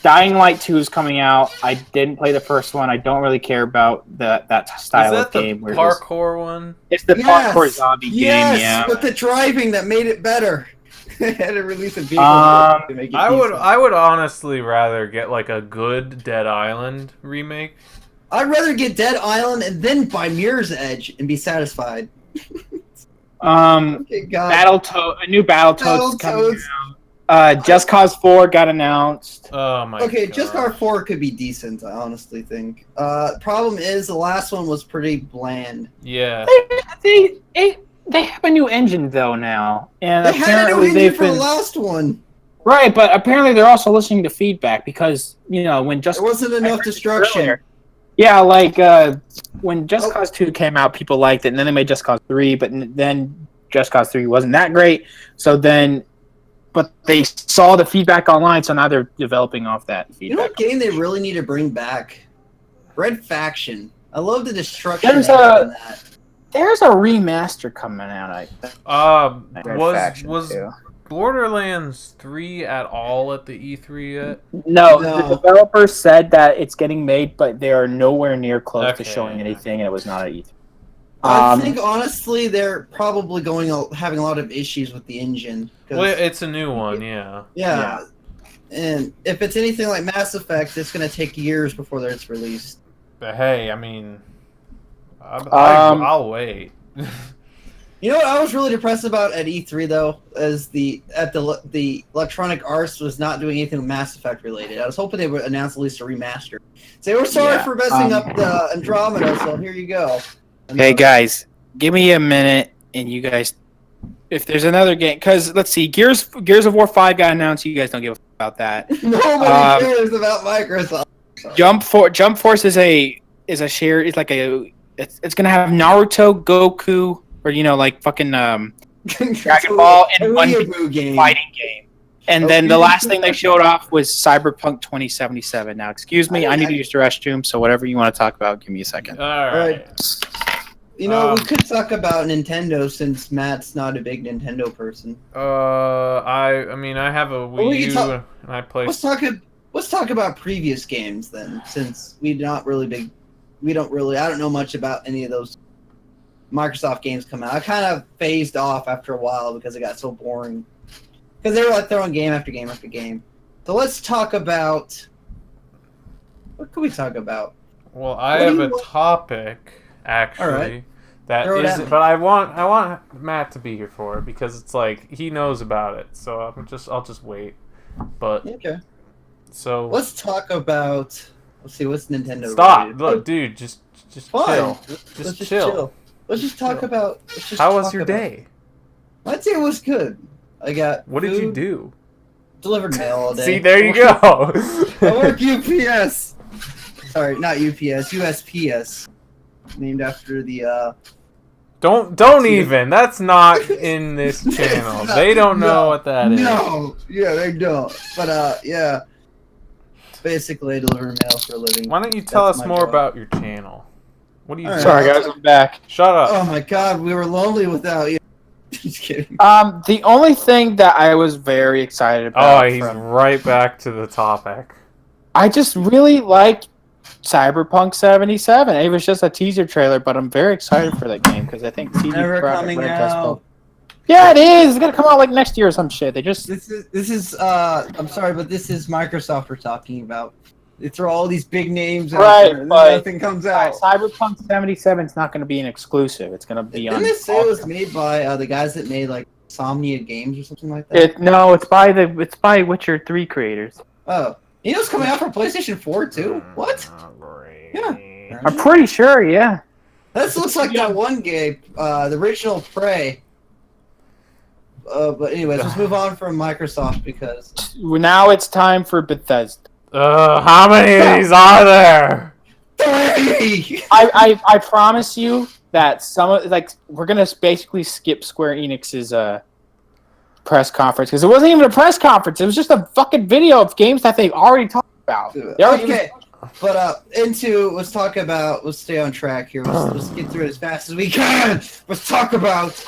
Dying Light 2 is coming out. I didn't play the first one. I don't really care about that style of game. Is that the parkour one? It's the parkour zombie game. Yeah. But the driving that made it better. They had to release a vehicle to make it I would honestly rather get like a good Dead Island remake. I'd rather get Dead Island and then buy Mirror's Edge and be satisfied. Okay, God. A new Battletoads coming out. Just Cause 4 got announced. Oh my Okay, God. Just Cause 4 could be decent, I honestly think. Problem is the last one was pretty bland. Yeah. They have a new engine though now, and they had a new engine for the last one. Right, but apparently they're also listening to feedback because when there wasn't enough destruction. Earlier, yeah, like when Just Cause 2 came out, people liked it, and then they made Just Cause 3, but then Just Cause 3 wasn't that great. But they saw the feedback online, so now they're developing off that feedback. You know what game they really need to bring back? Red Faction. I love the destruction. There's a remaster coming out, I think. Was Borderlands 3 at all at the E3 yet? No, the developers said that it's getting made, but they are nowhere near close to showing anything, and it was not at E3. I think, honestly, they're probably having a lot of issues with the engine. Well, it's a new one, yeah. Yeah. And if it's anything like Mass Effect, it's going to take years before it's released. But hey, I mean... I'll wait. You know what I was really depressed about at E3 though, is the Electronic Arts was not doing anything with Mass Effect related. I was hoping they would announce at least a remaster. Say we're sorry for messing up the Andromeda, so here you go. Hey guys, give me a minute, and you guys, if there's another game, because let's see, Gears of War 5 got announced. You guys don't give a fuck about that. Nobody cares about Microsoft. Jump Force is a shared. It's like it's gonna have Naruto, Goku, or like fucking Dragon Ball in one fighting game. And then the last thing they showed off was Cyberpunk 2077. Now, excuse me, I need to use the restroom, so whatever you want to talk about, give me a second. All right. We could talk about Nintendo since Matt's not a big Nintendo person. I mean, I have a Wii U and I play. Let's talk about previous games then, since I don't know much about any of those Microsoft games come out. I kind of phased off after a while because it got so boring. Because they were like throwing game after game after game. So let's talk about... What can we talk about? Well, I have a topic, actually. Right. That isn't... But I want Matt to be here for it because it's like, he knows about it. So I'll just wait. But Okay. so Let's talk about. Let's see. What's Nintendo? stop. related? Look, dude, just Fine. chill. Let's Just chill. Let's just talk Chill. about. How was your day? My day was good. I got. What did you food, do? Delivered mail all day. See, there you go. I work UPS. Sorry, not UPS. USPS. Named after the. Don't even. That's not in this channel. They don't know what that is. No. Yeah, they don't. But yeah. Basically, I deliver mail for a living. Why don't you tell That's us my more job. about your channel? What do you All do? right. Sorry, guys, I'm back. Shut up. Oh my god, we were lonely without you. Just kidding. The only thing that I was very excited about. Oh, he's right back to the topic. I just really like Cyberpunk 77. It was just a teaser trailer, but I'm very excited for that game because I think CD Never Projekt coming Red does out. both. Yeah, it is. It's gonna come out like next year or some shit. They just This is I'm sorry, but this is Microsoft we're talking about. They throw all these big names out Right, there, and then but- nothing comes out. Cyberpunk 77 is not going to be an exclusive. It's going to be on. Didn't they say it was made by the guys that made like Insomnia Games or something like that? It's by Witcher 3 creators. Oh, you know it's coming out for PlayStation 4 too. What? Great. Yeah. I'm pretty sure, yeah. This looks like that one game, the original Prey. But anyways, let's move on from Microsoft because Now it's time for Bethesda. How many of these are there? I promise you that we're gonna basically skip Square Enix's press conference because it wasn't even a press conference. It was just a fucking video of games that they've already talked about. Okay, but let's stay on track here. Let's get through it as fast as we can. Let's talk about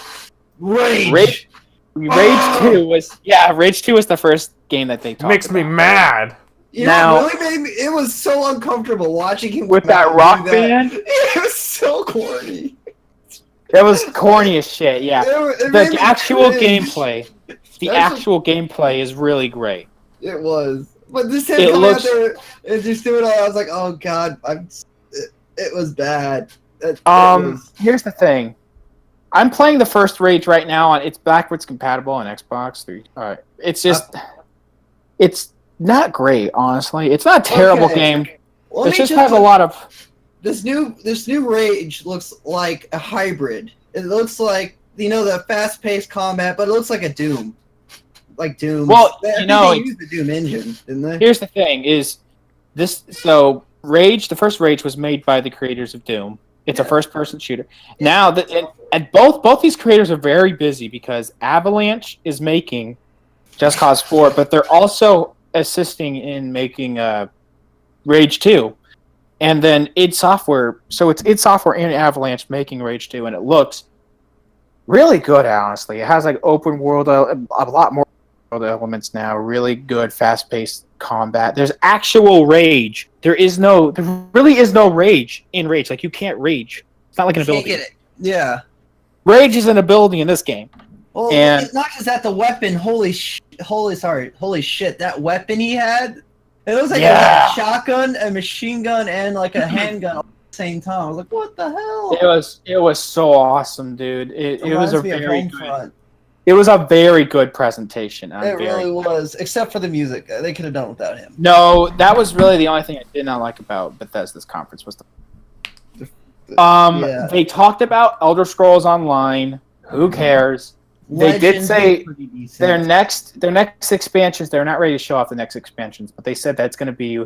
Rage. Rage 2 was the first game that they talked Makes about. me mad. You Now- know, it really made me. It was so uncomfortable watching him With come out that and rock do that. band? It was so corny. That was corny as shit, yeah. It made The me actual cringe. gameplay. The That's actual gameplay is really great. It was, but this him It coming looks- out there and just doing all. I was like, oh god, it was bad. Here's the thing. I'm playing the first Rage right now, and it's backwards compatible on Xbox 3. It's just, it's not great, honestly. It's not a terrible Okay. game. Let It me just has a put- lot of. This new Rage looks like a hybrid. It looks like the fast-paced combat, but it looks like a Doom, like Doom. Well, I think know, they used the Doom engine, didn't they? Here's the thing: is this so Rage? The first Rage was made by the creators of Doom. It's a first-person shooter. Now and both these creators are very busy because Avalanche is making Just Cause 4, but they're also assisting in making Rage 2. And then id Software, so it's id Software and Avalanche making Rage 2, and it looks really good, honestly. It has like open world, a lot more world elements now, really good, fast-paced combat. There's actual rage. There really is no rage in Rage. Like, you can't rage. It's not like an Can't ability. get it. Yeah. Rage is an ability in this game. Well, And- it's not just that the weapon. Holy shit! That weapon he had. It was like Yeah. a shotgun, a machine gun, and like a handgun at the same time. I was like, what the hell? It was so awesome, dude. It was a Reminds me of very good. Homefront. It was a very good presentation. It really was, except for the music. They could have done without him. No, that was really the only thing I did not like about Bethesda's conference was Yeah. They talked about Elder Scrolls Online. Who cares? They did Legends say was pretty decent. their next expansions. They're not ready to show off the next expansions, but they said that's going to be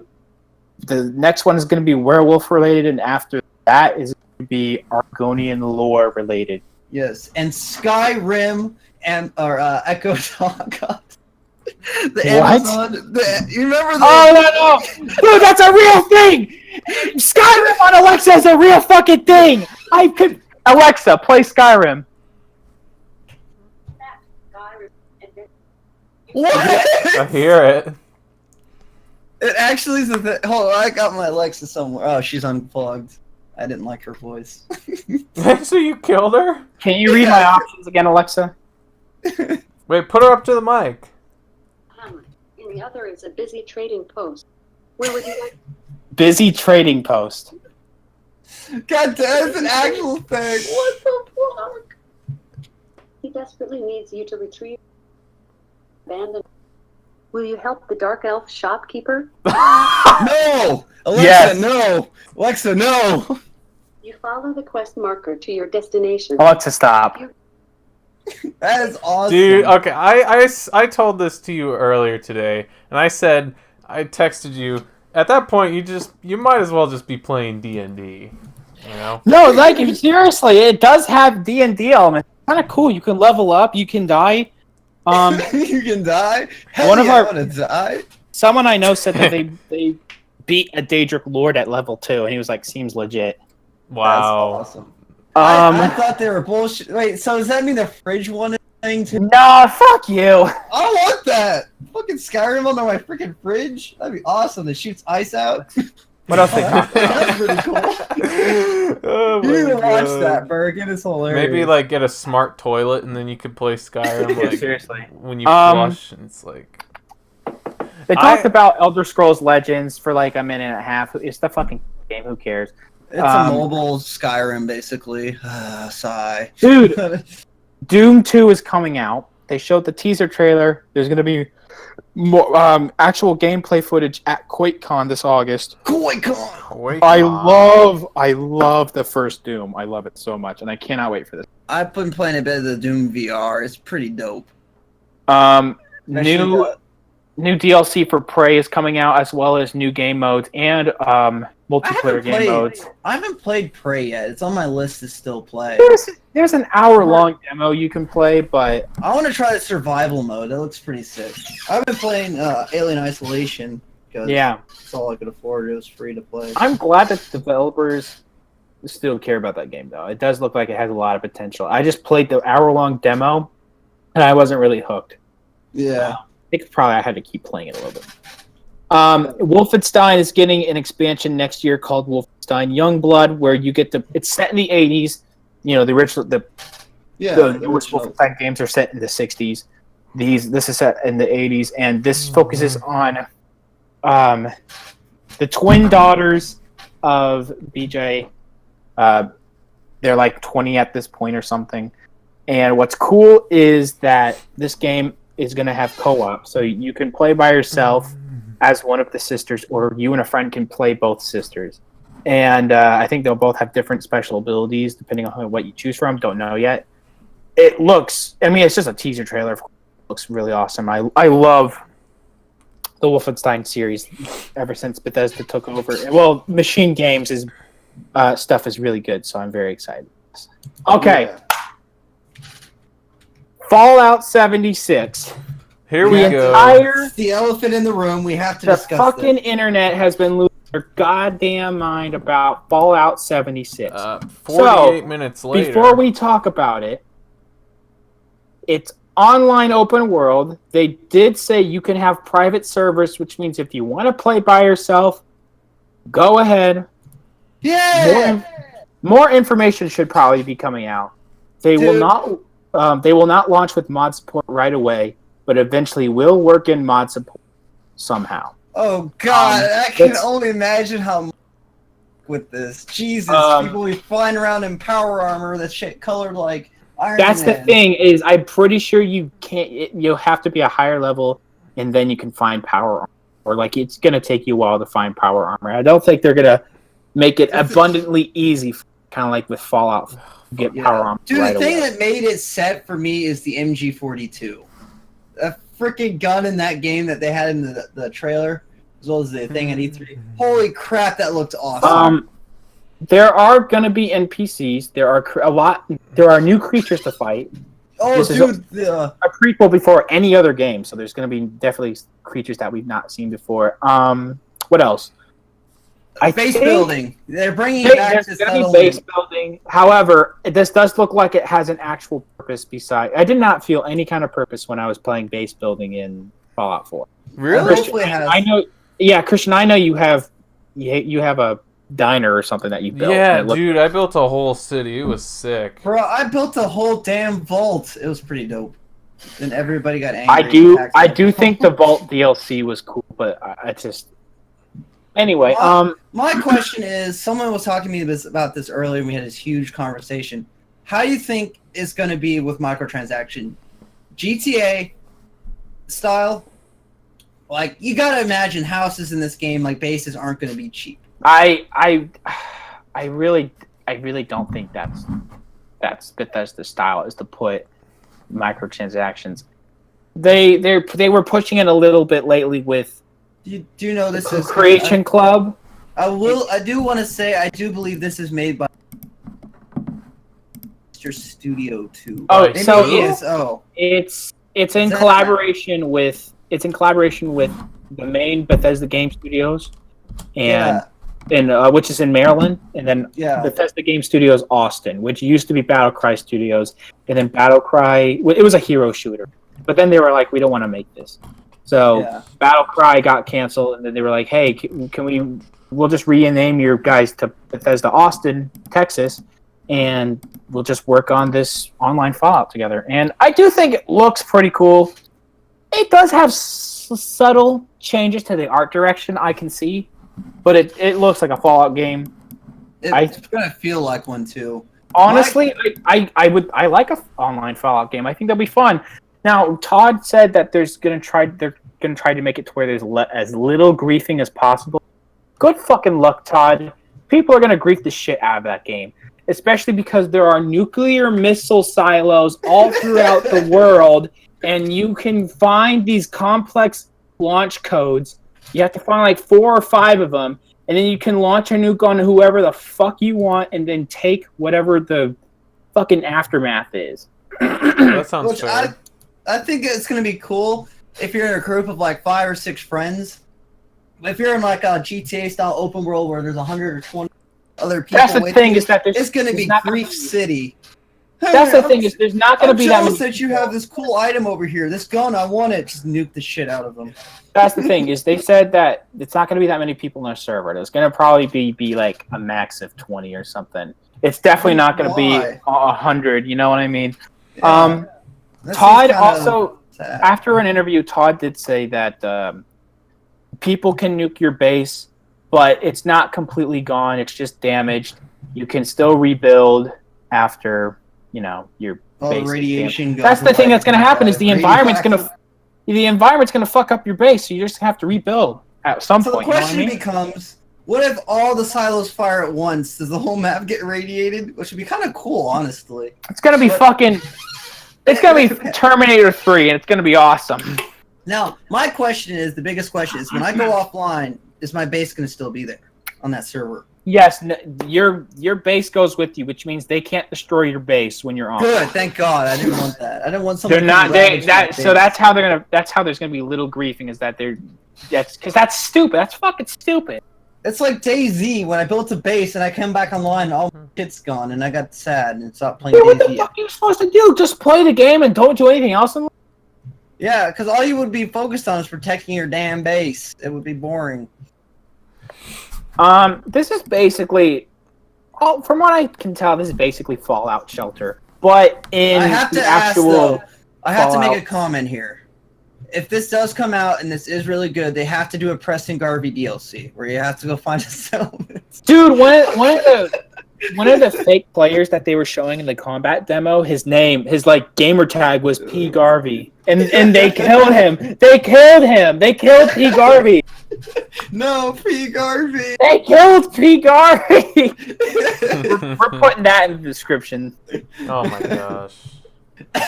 the next one is going to be werewolf related, and after that is going to be Argonian lore related. Yes, and Skyrim and Echo God. The What? Amazon. You remember the? Oh no, dude, that's a real thing. Skyrim on Alexa is a real fucking thing. Alexa, play Skyrim. What? I hear it. It actually is a thing. Hold on, I got my Alexa somewhere. Oh, she's unplugged. I didn't like her voice. So you killed her? Can you read my options again, Alexa? Wait, put her up to the mic. Hamlet, and the other is a busy trading post. Where would you like? Busy trading post. God damn, it's an actual thing. What the fuck? He desperately needs you to retrieve abandoned. Will you help the dark elf shopkeeper? No! Alexa, Yes. no! Alexa, no! You follow the quest marker to your destination. Alexa, stop. That is awesome. Dude, okay, I told this to you earlier today, and I said, I texted you, at that point, you might as well just be playing D&D, you know? No, like, seriously, it does have D&D elements. Kind of cool. You can level up. You can die. You can die? Hell One of yeah, our- I want to die. Someone I know said that they beat a Daedric Lord at level 2, and he was like, seems legit. Wow. That's awesome. I thought they were bullshit. Wait, so does that mean the fridge one is thing too? Nah, fuck you. I want that! Fucking Skyrim under my freaking fridge? That'd be awesome. That shoots ice out. What else they got? That's pretty cool. Oh You need to my watch God. that, Berg. It is hilarious. Maybe, like, get a smart toilet, and then you could play Skyrim, like, Seriously. when you flush, and it's like... They talked about Elder Scrolls Legends for like a minute and a half. It's the fucking game. Who cares? It's a mobile Skyrim, basically. Sigh. Dude, Doom 2 is coming out. They showed the teaser trailer. There's going to be more actual gameplay footage at QuakeCon this August. QuakeCon! I love the first Doom. I love it so much, and I cannot wait for this. I've been playing a bit of the Doom VR. It's pretty dope. New DLC for Prey is coming out, as well as new game modes and multiplayer game modes. I haven't played Prey yet. It's on my list to still play. There's an hour-long demo you can play, but I want to try the survival mode. That looks pretty sick. I've been playing Alien Isolation because that's all I could afford. It was free to play. I'm glad that developers still care about that game, though. It does look like it has a lot of potential. I just played the hour-long demo, and I wasn't really hooked. Yeah. I think probably I had to keep playing it a little bit. Wolfenstein is getting an expansion next year called Wolfenstein Youngblood, where you get to. It's set in the 80s. You know, the original Wolfenstein games are set in the 60s. This is set in the 80s, and this focuses on the twin daughters of BJ. They're like 20 at this point or something. And what's cool is that this game is going to have co-op, so you can play by yourself as one of the sisters, or you and a friend can play both sisters. And I think they'll both have different special abilities depending on what you choose from. Don't know yet. It looks, I mean, it's just a teaser trailer. It looks really awesome. I love the Wolfenstein series ever since Bethesda took over. Well, Machine Games is stuff is really good, so I'm very excited. Okay. Yeah. Fallout 76. Here we go. It's the elephant in the room. We have to The discuss fucking this. internet has been losing their goddamn mind about Fallout 76. 48 minutes later. Before we talk about it, it's online open world. They did say you can have private servers, which means if you want to play by yourself, go ahead. Yeah. More information should probably be coming out. They will not launch with mod support right away, but eventually will work in mod support somehow. Oh God, I can only imagine how with this. Jesus, people will be flying around in power armor that's shit colored like Iron Man. That's the thing, is I'm pretty sure you can't. You'll have to be a higher level, and then you can find power armor. Or like it's gonna take you a while to find power armor. I don't think they're gonna make it abundantly easy, kind of like with Fallout. Get power armor. Dude, right the thing away. that made it set for me is the MG42. A freaking gun in that game that they had in the trailer, as well as the thing at E3. Holy crap, that looked awesome. There are going to be NPCs. There are new creatures to fight. Oh, this dude, is a prequel before any other game, so there's going to be definitely creatures that we've not seen before. What else? Base building. They're bringing back this base building. However, this does look like it has an actual purpose. Besides, I did not feel any kind of purpose when I was playing base building in Fallout 4. Really? Hopefully it has. I know. Yeah, Christian, I know you have a diner or something that you built. Yeah, dude, I built a whole city. It was sick. Bro, I built a whole damn vault. It was pretty dope. And everybody got angry. I do think the Vault DLC was cool, but I just. Anyway, my question is, someone was talking to me about this earlier, and we had this huge conversation. How do you think it's going to be with microtransaction? GTA style, Like, you gotta imagine houses in this game, like bases, aren't going to be cheap. I really don't think that's Bethesda's style, is to put microtransactions. They were pushing it a little bit lately with. Do you know this is Creation Club? I do want to say I do believe this is made by Mr. Studio 2. Oh, Maybe so it is. Oh, it's in collaboration with the main Bethesda Game Studios, and which is in Maryland, and then Bethesda Game Studios Austin, which used to be Battlecry Studios, and then Battlecry. It was a hero shooter, but then they were like, we don't want to make this. So Battlecry got canceled, and then they were like, "Hey, we'll just rename your guys to Bethesda Austin, Texas, and we'll just work on this online Fallout together." And I do think it looks pretty cool. It does have subtle changes to the art direction I can see, but it looks like a Fallout game. It's gonna feel like one too. Honestly, I like a online Fallout game. I think that'll be fun. Now, Todd said that they're gonna try to make it to where there's as little griefing as possible. Good fucking luck, Todd. People are gonna grief the shit out of that game, especially because there are nuclear missile silos all throughout the world, and you can find these complex launch codes. You have to find like 4 or 5 of them, and then you can launch a nuke on whoever the fuck you want, and then take whatever the fucking aftermath is. That sounds fair. I think it's going to be cool if you're in a group of like 5 or 6 friends. If you're in like a GTA style open world where there's 120 other people, that's the thing, is that it's going to be Grief City. That's the thing, is there's not going to be that many. That you have this cool item over here. This gun, I want it. Just nuke the shit out of them. That's the thing, is they said that it's not going to be that many people in a server. There's going to probably be like a max of 20 or something. It's definitely not going to be 100. You know what I mean? Yeah. Todd also, after an interview, Todd did say that people can nuke your base, but it's not completely gone. It's just damaged. You can still rebuild after, your base. Radiation goes. That's the thing that's going to happen, is the environment's going to fuck up your base. So you just have to rebuild at some point. So the question becomes, what if all the silos fire at once? Does the whole map get radiated? Which would be kind of cool, honestly. It's going to be it's going to be Terminator 3, and it's going to be awesome. Now, my question is, the biggest question is, when I go offline, is my base going to still be there on that server? Yes, your base goes with you, which means they can't destroy your base when you're on. Good, thank God. I didn't want that. I didn't want someone. They're not. So that's how they're gonna. That's how there's gonna be little griefing. Is that because that's stupid. That's fucking stupid. It's like DayZ when I built a base and I came back online, all my shit's gone, and I got sad and stopped playing DayZ. What the fuck are you supposed to do? Just play the game and don't do anything else? Yeah, because all you would be focused on is protecting your damn base. It would be boring. This is basically, from what I can tell, this is basically Fallout Shelter. But in I have to the actual, I have to make a comment here. If this does come out and this is really good, they have to do a Preston Garvey DLC where you have to go find a settlement. Dude, one of the fake players that they were showing in the combat demo, his gamer tag was P. Garvey, and they killed him. They killed P. Garvey. No, P. Garvey. They killed P. Garvey. we're putting that in the description. Oh my gosh.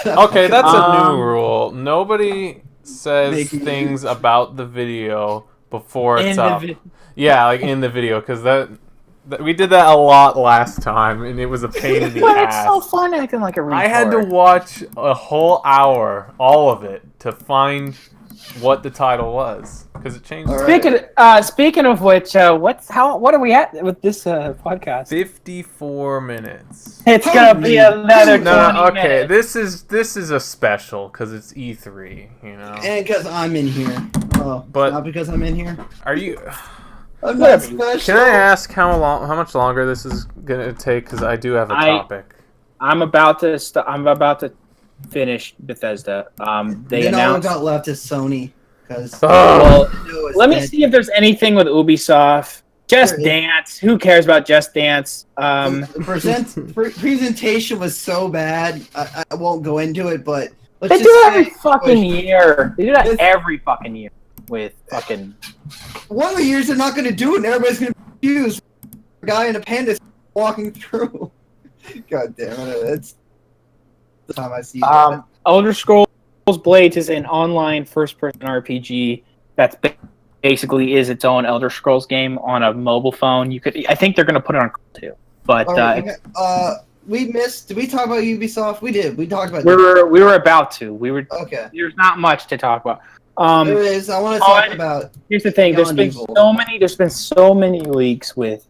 Okay, that's a new rule. Nobody says things about the video before it's up. Yeah, like in the video, because we did that a lot last time, and it was a pain in the ass. It's so fun acting like a retard. I had to watch a whole hour, all of it, to find what the title was, because it changed. Speaking of which, what are we at with this podcast? 54 minutes. It's gonna be another 20 okay. minutes. This is a special because it's E3, And because I'm in here. Oh, but not because I'm in here. Are you? I'm not special. Can I ask how much longer this is gonna take? Because I do have a topic. I'm about to finish Bethesda. They then announced. all we got left is Sony. Let me see if there's anything with Ubisoft. Just Dance. Who cares about Just Dance? The presentation was so bad. I won't go into it, but they do that every fucking year. They do that every fucking year. with fucking. One of the years they're not going to do it, and everybody's going to be confused. A guy in a panda walking through. God damn it! It's the time I see that. Elder Scrolls Blades is an online first-person RPG that's basically is its own Elder Scrolls game on a mobile phone. I think they're going to put it on too. But we missed. Did we talk about Ubisoft? We did. We talked about. We were about to. Okay. There's not much to talk about. There is. I want to talk about. Here's the thing. There's been so many leaks with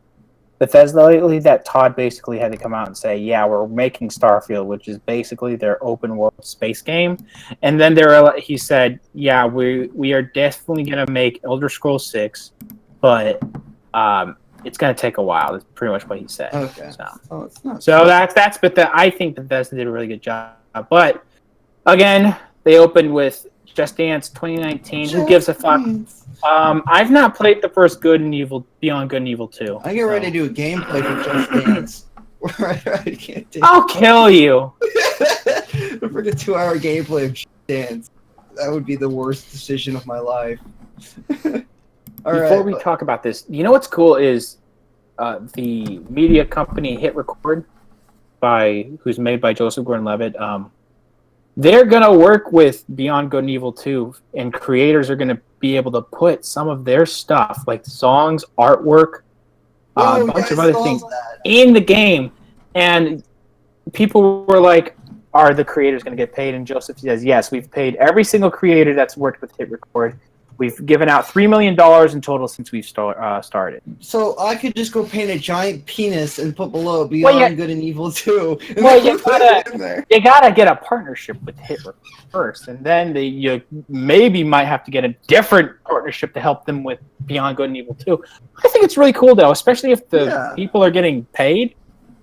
Bethesda lately that Todd basically had to come out and say, "Yeah, we're making Starfield, which is basically their open world space game." And then he said, "Yeah, we are definitely gonna make Elder Scrolls 6, but it's gonna take a while." That's pretty much what he said. Okay. It's not. So that's. But I think Bethesda did a really good job. But again, they opened with Just Dance 2019. Who gives a fuck? I've not played the first Beyond Good and Evil 2. I get ready to do a gameplay for Just Dance. I can't take I'll kill you. a freaking 2-hour gameplay of Just Dance. That would be the worst decision of my life. Before we talk about this, you know what's cool is the media company Hit Record, who's made by Joseph Gordon-Levitt. They're going to work with Beyond Good and Evil 2, and creators are going to be able to put some of their stuff, like songs, artwork, a bunch of other things, in the game. And people were like, are the creators going to get paid? And Joseph says, yes, we've paid every single creator that's worked with Hit Record. We've given out $3 million in total since we've started. So I could just go paint a giant penis and put below Beyond Good and Evil 2. Well, you gotta get a partnership with Hit Record first, and then you maybe might have to get a different partnership to help them with Beyond Good and Evil 2. I think it's really cool, though, especially if the people are getting paid.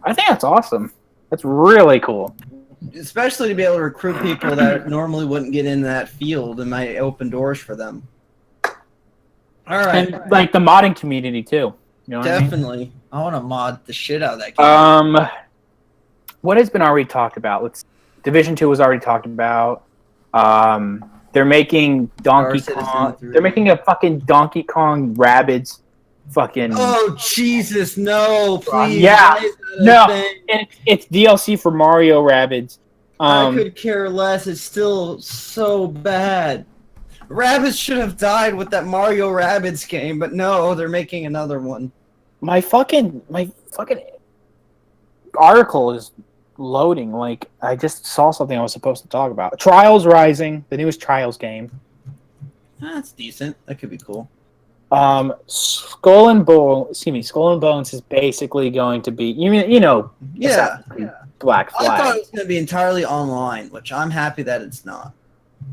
I think that's awesome. That's really cool. Especially to be able to recruit people that normally wouldn't get in that field and might open doors for them. All right. And like the modding community too. You know what Definitely. I want to mod the shit out of that game. What has been already talked about? Division 2 was already talked about. They're making Donkey Kong. They're making a fucking Donkey Kong Rabbids fucking. Oh Jesus, no! Please. Yeah. No. It's DLC for Mario Rabbids. I could care less. It's still so bad. Rabbids should have died with that Mario Rabbids game, but no, they're making another one. My fucking article is loading. Like, I just saw something I was supposed to talk about. Trials Rising, the newest Trials game. That's decent. That could be cool. Skull and Bones is basically going to be Black Flag. I thought it was going to be entirely online, which I'm happy that it's not.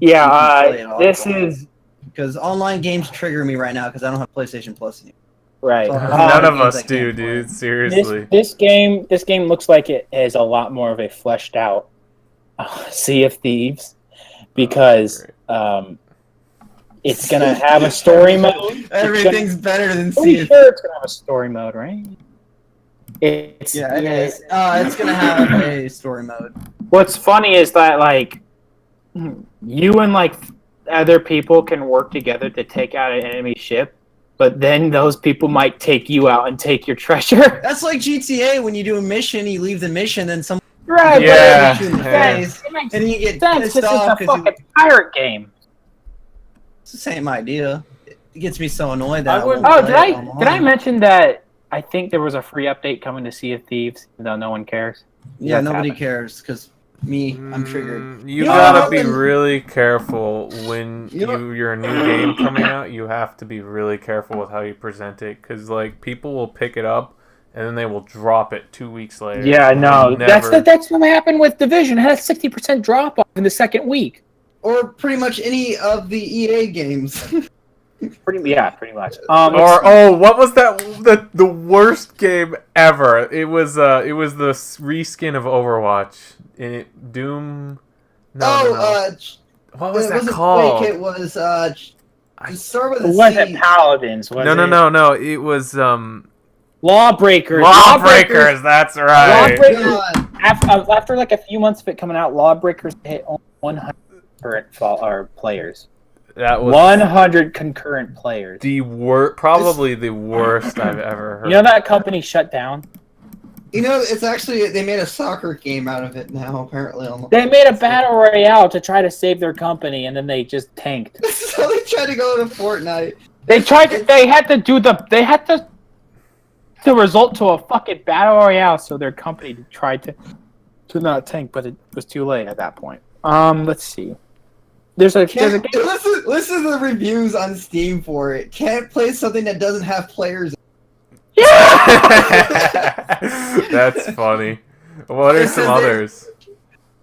Yeah, this is because online games trigger me right now because I don't have PlayStation Plus anymore. Right. So none of us do, dude. Seriously. This game looks like it has a lot more of a fleshed out Sea of Thieves because it's gonna have a story mode. Everything's better than Sea of Thieves. Sure, it's gonna have a story mode, right? It is. It's gonna have a story mode. What's funny is that like you and like other people can work together to take out an enemy ship, but then those people might take you out and take your treasure. That's like GTA when you do a mission, you leave the mission, then someone hits you in the face, and you get pissed off. It's a fucking pirate game. It's the same idea. It gets me so annoyed that did I mention that I think there was a free update coming to Sea of Thieves, even though no one cares? Yeah, nobody cares because I'm triggered. You gotta be really careful when you're a new game coming out. You have to be really careful with how you present it because like people will pick it up and then they will drop it 2 weeks later. Yeah, no, that's what happened with Division. It had a 60% drop off in the second week. Or pretty much any of the EA games. Pretty much. What was that? The worst game ever. It was the reskin of Overwatch. Doom. No. What was that called? Quake, it was. Start with a C. Was it Paladins? No. It was Lawbreakers. Lawbreakers. That's right. Lawbreakers. After like a few months of it coming out, Lawbreakers hit 100 players. That was 100 concurrent players. probably the worst I've ever heard. You know that company shut down? You know, it's actually they made a soccer game out of it now. Apparently, on the They made a battle royale to try to save their company, and then they just tanked. so they tried to go to Fortnite. They had to result to a fucking battle royale, so their company tried to not tank, but it was too late at that point. Let's see. There's a game. Listen to the reviews on Steam for it. Can't play something that doesn't have players. That's funny. What are some others?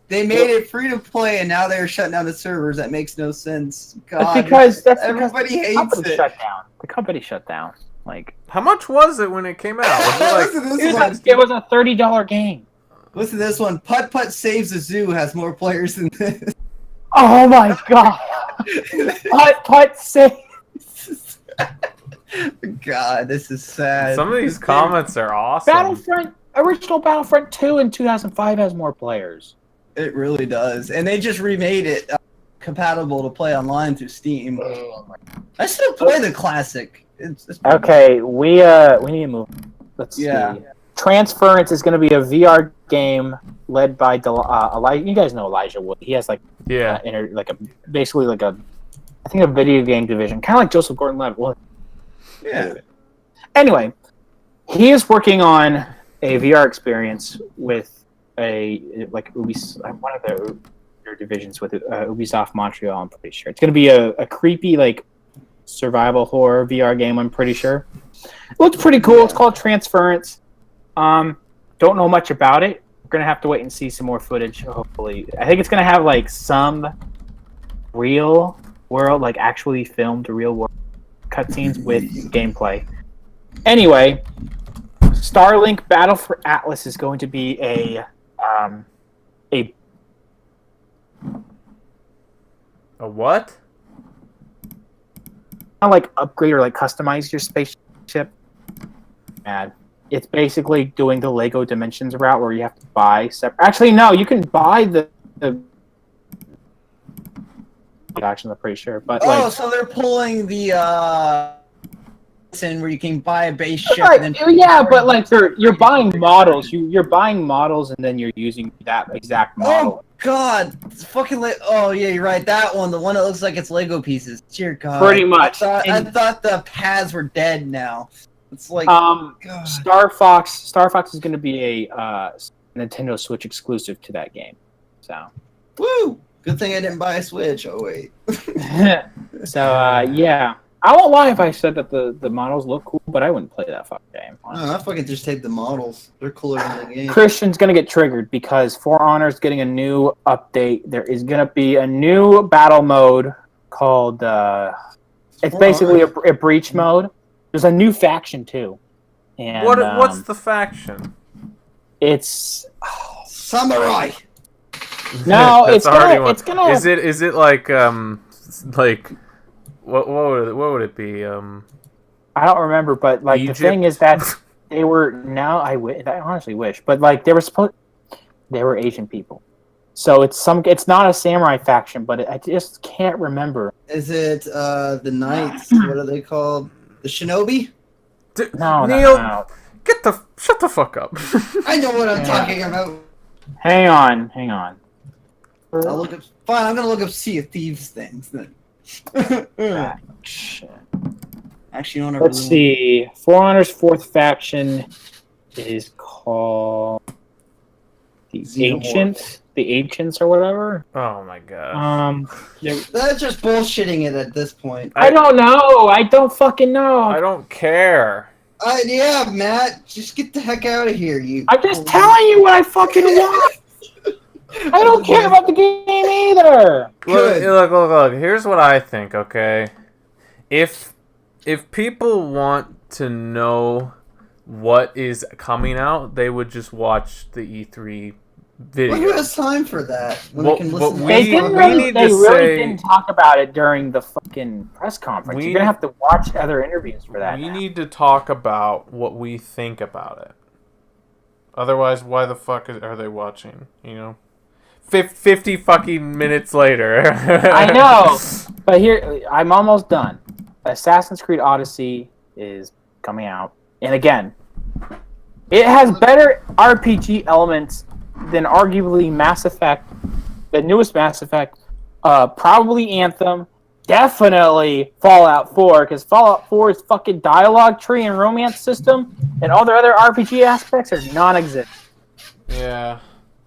They made it free to play, and now they're shutting down the servers. That makes no sense. God, everybody hates it. The company shut down. Like, how much was it when it came out? Was it was a $30 game. Listen to this one. Putt Putt Saves the Zoo has more players than this. Oh my god! Putt Putt Saves. God, this is sad. Some of these comments are awesome. Original Battlefront 2 in 2005 has more players. It really does, and they just remade it compatible to play online through Steam. I still play the classic. It's okay, we need to move. Let's see. Transference is going to be a VR game led by Elijah. You guys know Elijah Wood. He has basically a video game division, kind of like Joseph Gordon-Levitt. Well, yeah. Anyway, he is working on a VR experience with Ubisoft, one of their divisions with Ubisoft Montreal. I'm pretty sure it's going to be a creepy survival horror VR game. I'm pretty sure. It looks pretty cool. It's called Transference. Don't know much about it. We're gonna have to wait and see some more footage. Hopefully, I think it's gonna have some real world, actually filmed real world cutscenes with gameplay. Anyway, Starlink Battle for Atlas is going to be a what? Upgrade or customize your spaceship. Mad. It's basically doing the Lego Dimensions route where you have to buy separate. Actually, no, you can buy the. Actually, I'm pretty sure, but so they're pulling the where you can buy a base ship. Right. And then but you're buying models. You're buying models, and then you're using that exact model. Oh God, it's fucking oh yeah, you're right. That one, the one that looks like it's Lego pieces. Dear God. Pretty much. I thought the pads were dead now. It's like Star Fox is going to be a Nintendo Switch exclusive to that game. So, woo! Good thing I didn't buy a Switch. Oh wait. So yeah, I won't lie if I said that the models look cool, but I wouldn't play that fucking game. Honestly. No, I fucking just take the models. They're cooler than the game. Christian's going to get triggered because For Honor's getting a new update. There is going to be a new battle mode called it's basically a breach mode. There's a new faction too. And what's the faction? It's Samurai. No, it's gonna. Is it like what would it be? I don't remember, but Egypt? The thing is that they were I honestly wish, but they were Asian people. So it's not a samurai faction, but I just can't remember. Is it the knights? What are they called? The shinobi? Neil, no. Shut the fuck up. I know what I'm talking about. Hang on. I'll look up. Fine, I'm gonna look up Sea of Thieves things then. Actually, you know what? Let's see. For Honor's fourth faction is called the Ancients or whatever. Oh my god. That's just bullshitting it at this point. I don't know. I don't fucking know. I don't care. Yeah, Matt, just get the heck out of here, you. I'm just telling you what I fucking want. I don't care about the game either. Look. Here's what I think. Okay, if people want to know what is coming out, they would just watch the E3 video. Who has time for that? When can listen They really didn't talk about it during the fucking press conference. You're gonna have to watch other interviews for that. We need to talk about what we think about it. Otherwise, why the fuck are they watching? You know, 50 fucking minutes later. I know, but here I'm almost done. Assassin's Creed Odyssey is coming out, and again, it has better RPG elements than arguably Mass Effect, the newest Mass Effect, probably Anthem, definitely Fallout 4, because Fallout 4's fucking dialogue tree and romance system, and all their other RPG aspects are non-existent. Yeah,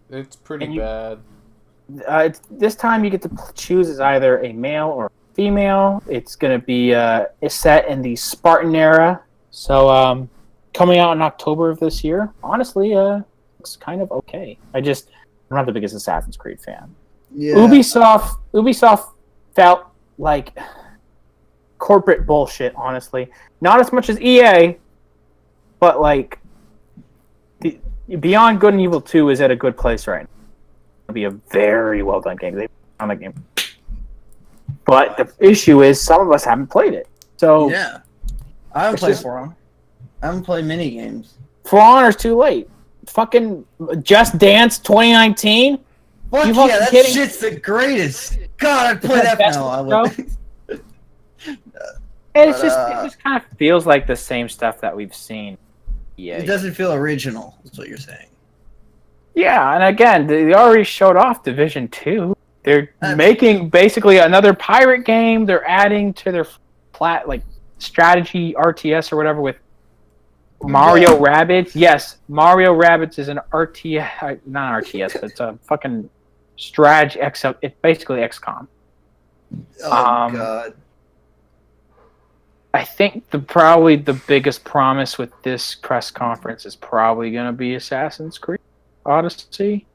it's pretty bad. This time you get to choose as either a male or a female. It's going to be set in the Spartan era. So coming out in October of this year. Honestly, looks kind of okay. I'm not the biggest Assassin's Creed fan. Yeah. Ubisoft felt like corporate bullshit, honestly. Not as much as EA, but like Beyond Good and Evil 2 is at a good place right now. It'll be a very well done game. They've done the game. But the issue is some of us haven't played it. So yeah. I haven't played For Honor. I haven't played mini games. For Honor's too late. Fucking Just Dance 2019? Fuck You yeah, fucking that kidding? shit's the greatest. God, I'd play that. Best No, I show? wouldn't. And it just kind of feels like the same stuff that we've seen. Yeah. It doesn't feel original, is what you're saying. Yeah, and again, they already showed off Division 2. They're making basically another pirate game. They're adding to their strategy RTS or whatever with Mario Rabbids. Yes, Mario Rabbids is an RTS, not RTS, but it's a fucking strategy. It's basically XCOM. Oh God. I think probably the biggest promise with this press conference is probably going to be Assassin's Creed Odyssey.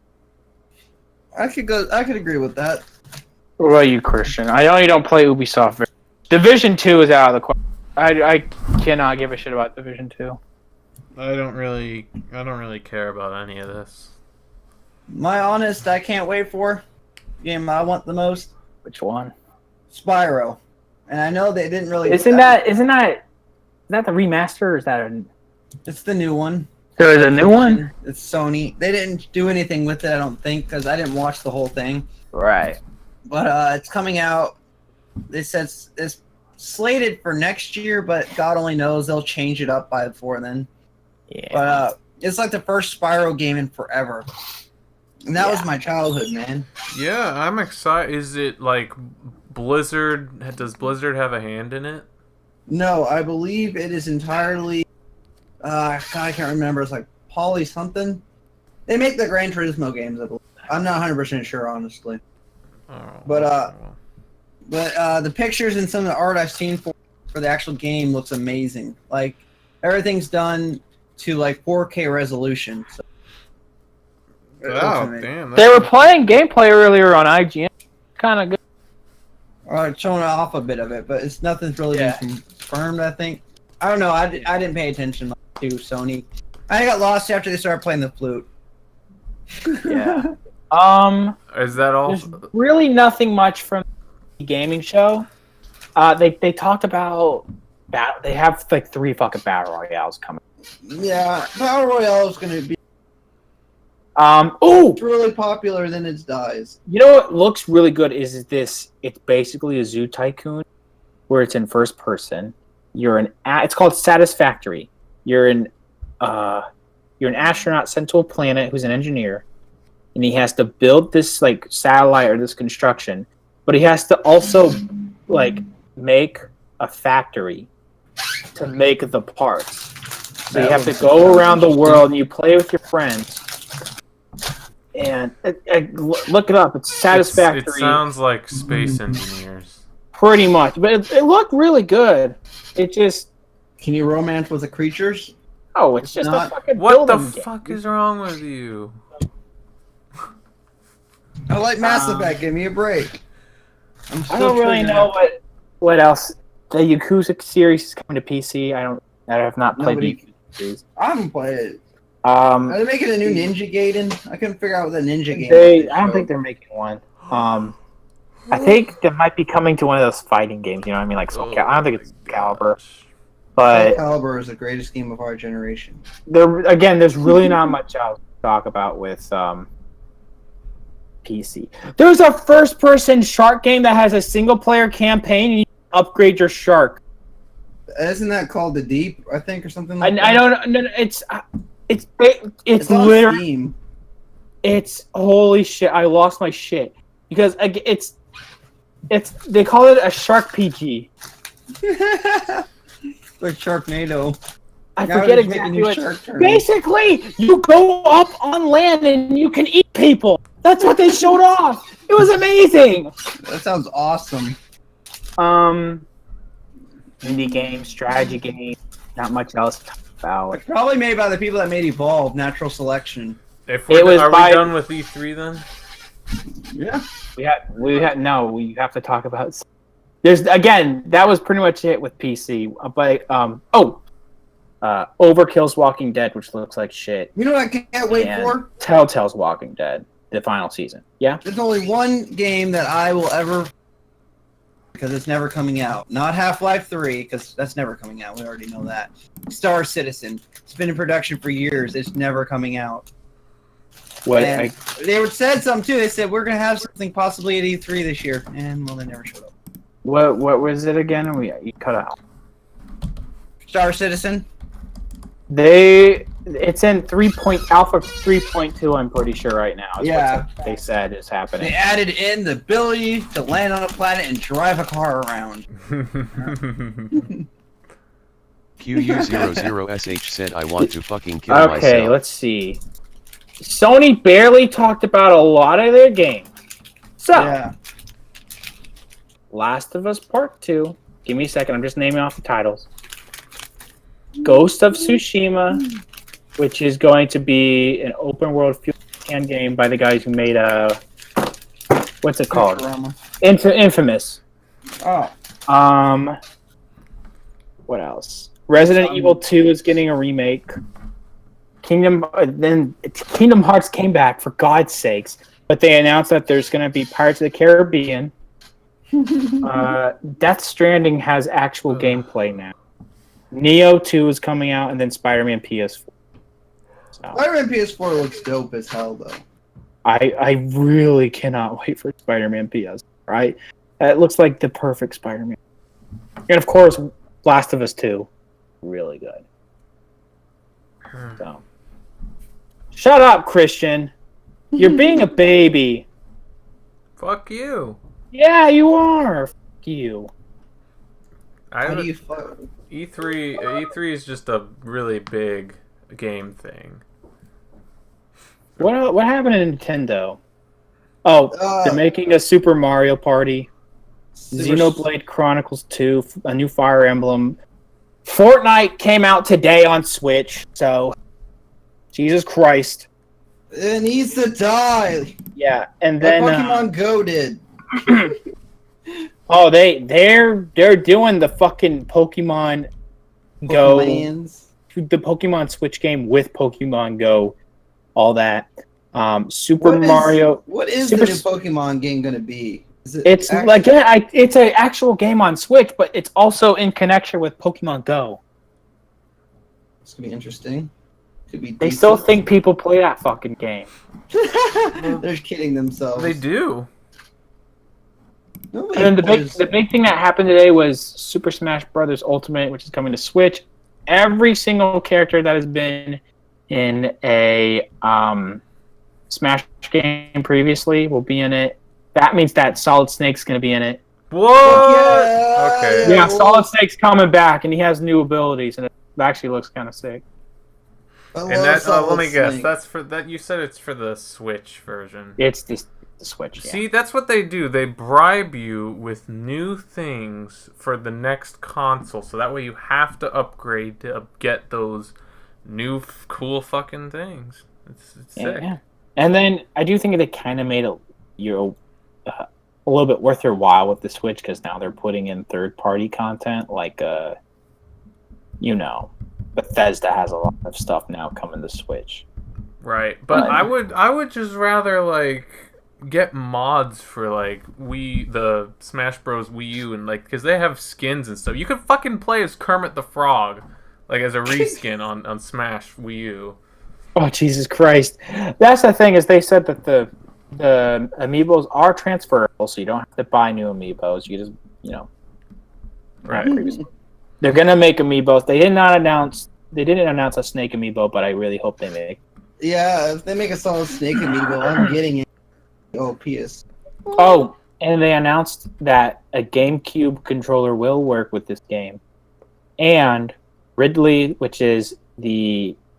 I could agree with that. What about you, Christian? I know you don't play Ubisoft. Division 2 is out of the question. I cannot give a shit about Division 2. I don't really care about any of this. My honest, I can't wait for game I want the most. Which one? Spyro. And I know they didn't really. Isn't that the remaster or is that It's the new one. There is a new one? It's Sony. They didn't do anything with it, I don't think, because I didn't watch the whole thing. Right. But it's coming out. They said it's slated for next year, but God only knows they'll change it up by before then. Yeah. But it's like the first Spyro game in forever. And that was my childhood, man. Yeah, I'm excited. Is it like Blizzard? Does Blizzard have a hand in it? No, I believe it is entirely. God, I can't remember. It's like Poly something. They make the Gran Turismo games, I believe. I'm not 100% sure, honestly. Oh, But the pictures and some of the art I've seen for the actual game looks amazing. Like everything's done to like 4K resolution. So oh damn! They were playing gameplay earlier on IGN. Kind of good. Showing off a bit of it, but it's nothing's really been confirmed. I think. I don't know. I didn't pay attention to Sony. I got lost after they started playing the flute. Yeah. Is that all? There's really nothing much from the gaming show. They talked about they have like 3 fucking battle royales coming. Yeah, Battle Royale is going to be it's really popular, then it dies. You know what looks really good is this. It's basically a Zoo Tycoon, where it's in first person. It's called Satisfactory. You're an astronaut sent to a planet who's an engineer, and he has to build this like satellite or this construction, but he has to also like make a factory to make the parts. So you have to go around the world and you play with your friends. And look it up. It's Satisfactory. It sounds like Space Engineers. Pretty much, but it looked really good. It just Can you romance with the creatures? it's just a fucking What the building game. fuck is wrong with you? I like Mass Effect. Give me a break. I don't really know what else. The Yakuza series is coming to PC. I have not played the Yakuza series. I haven't played it. Are they making a new Ninja Gaiden? I couldn't figure out what the Ninja game is. I don't think they're making one. I think they might be coming to one of those fighting games. You know what I mean? Like Soul I don't think it's Calibur. But Soul Calibur is the greatest game of our generation. There's really not much else to talk about with PC. There's a first-person shark game that has a single-player campaign, and you upgrade your shark. Isn't that called The Deep, I think, or something like that? I don't know. It's on literally. Steam. It's holy shit! I lost my shit because it's they call it a shark PG. Like Sharknado. I Now forget they're making exactly new what. Shark Turtles. Basically, you go up on land and you can eat people. That's what they showed off. It was amazing. That sounds awesome. Indie game, strategy game, not much else to talk about. It's probably made by the people that made Evolve, Natural Selection. Are It was we by- done with E3 then? Yeah. We have to talk about. There's again, that was pretty much it with PC. But Overkill's Walking Dead, which looks like shit. You know what I can't wait and for? Telltale's Walking Dead, the final season. Yeah. There's only one game that I will ever... because it's never coming out. Not Half-Life 3, because that's never coming out. We already know that. Star Citizen. It's been in production for years. It's never coming out. What? And they said something, too. They said, we're going to have something possibly at E3 this year. And, well, they never showed up. What was it again? You cut out. Star Citizen. It's in Alpha 3.2. I'm pretty sure right now. Is Yeah. what they said is happening. They added in the ability to land on a planet and drive a car around. QU00SH said I want to fucking kill Okay, myself. let's see. Sony barely talked about a lot of their games. So, Yeah. Last of Us Part 2. Give me a second. I'm just naming off the titles. Ghost of Tsushima, which is going to be an open world fuel can game by the guys who made what's it called? Infamous. Oh. What else? Resident Evil 2 is getting a remake. Kingdom Hearts came back, for God's sakes, but they announced that there's going to be Pirates of the Caribbean. Death Stranding has actual gameplay now. Neo 2 is coming out, and then Spider-Man PS4. So, Spider-Man PS4 looks dope as hell, though. I really cannot wait for Spider-Man PS. Right? It looks like the perfect Spider-Man. And of course, Last of Us 2, really good. So, shut up, Christian. You're being a baby. Fuck you. Yeah, you are. Fuck you. How do you fuck? E3 is just a really big game thing. What happened to Nintendo? Oh, they're making a Super Mario Party, Xenoblade Chronicles 2, a new Fire Emblem. Fortnite came out today on Switch, so Jesus Christ. It needs to die. Yeah, and Like then Pokemon Go did. oh, they're doing the fucking Pokemon Go, Pokemans. the Pokemon Switch game with Pokemon Go, all that. Super Mario. What is Super the new Pokemon game going to be? Is it It's like it's an actual game on Switch, but it's also in connection with Pokemon Go. It's going to be interesting. Could be They still think people play that fucking game. They're kidding themselves. They do. Nobody And then plays- the big thing that happened today was Super Smash Bros. Ultimate, which is coming to Switch. Every single character that has been in a Smash game previously will be in it. That means that Solid Snake's going to be in it. What? Yeah. Okay. Yeah, Solid Snake's coming back, and he has new abilities, and it actually looks kind of sick. I And love that Solid let me guess. Snake. That's for that. You said it's for the Switch version. It's the Switch. Yeah. See, that's what they do. They bribe you with new things for the next console, so that way you have to upgrade to get those new cool fucking things. It's sick. Yeah. And then I do think they kind of made it a little bit worth your while with the Switch, because now they're putting in third-party content, like Bethesda has a lot of stuff now coming to Switch. Right, but Right. I would just rather like get mods for like the Smash Bros. Wii U, and like because they have skins and stuff. You could fucking play as Kermit the Frog, like as a reskin on Smash Wii U. Oh, Jesus Christ. That's the thing, is they said that the amiibos are transferable, so you don't have to buy new amiibos. You just, Right. They're gonna make amiibos. They didn't announce a snake amiibo, but I really hope they make. Yeah, if they make a solid snake amiibo, I'm getting it. Oh, PS. Oh, and they announced that a GameCube controller will work with this game, and Ridley, which is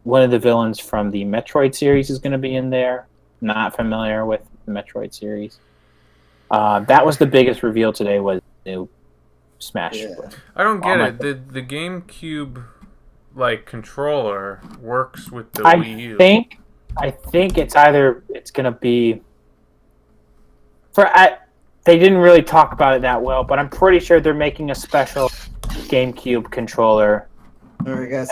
one of the villains from the Metroid series, is going to be in there. Not familiar with the Metroid series. That was the biggest reveal today. Was new Smash. Yeah. I don't get it. The GameCube controller works with the Wii U. I think it's gonna be they didn't really talk about it that well, but I'm pretty sure they're making a special GameCube controller. All right, guys.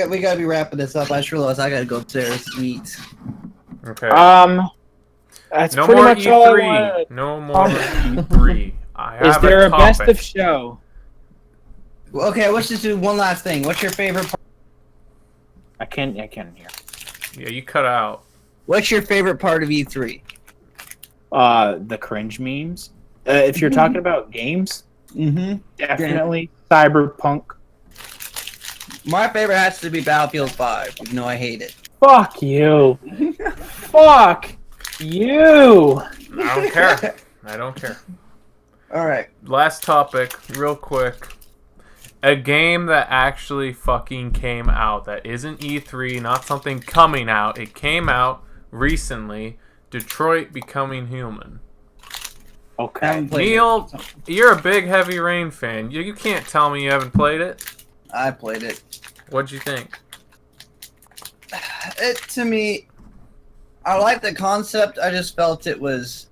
We gotta be wrapping this up. I just realized I gotta go upstairs to eat. Okay. That's no pretty more much all I E3. wanted. No more E3. I have Is there a best topic. of show? Well, okay, let's just do one last thing. What's your favorite part? I can't hear. Yeah, you cut out. What's your favorite part of E3? The cringe memes. If you're talking about games, Mm-hmm. definitely Cyberpunk. My favorite has to be Battlefield 5, even though I hate it. Fuck you. Fuck you. I don't care. I don't care. All right. Last topic, real quick. A game that actually fucking came out that isn't E3, not something coming out. It came out recently. Detroit Becoming Human. Okay. Haven't played Neil, it. you're a big Heavy Rain fan. You can't tell me you haven't played it. I played it. What'd you think? To me, I like the concept. I just felt it was,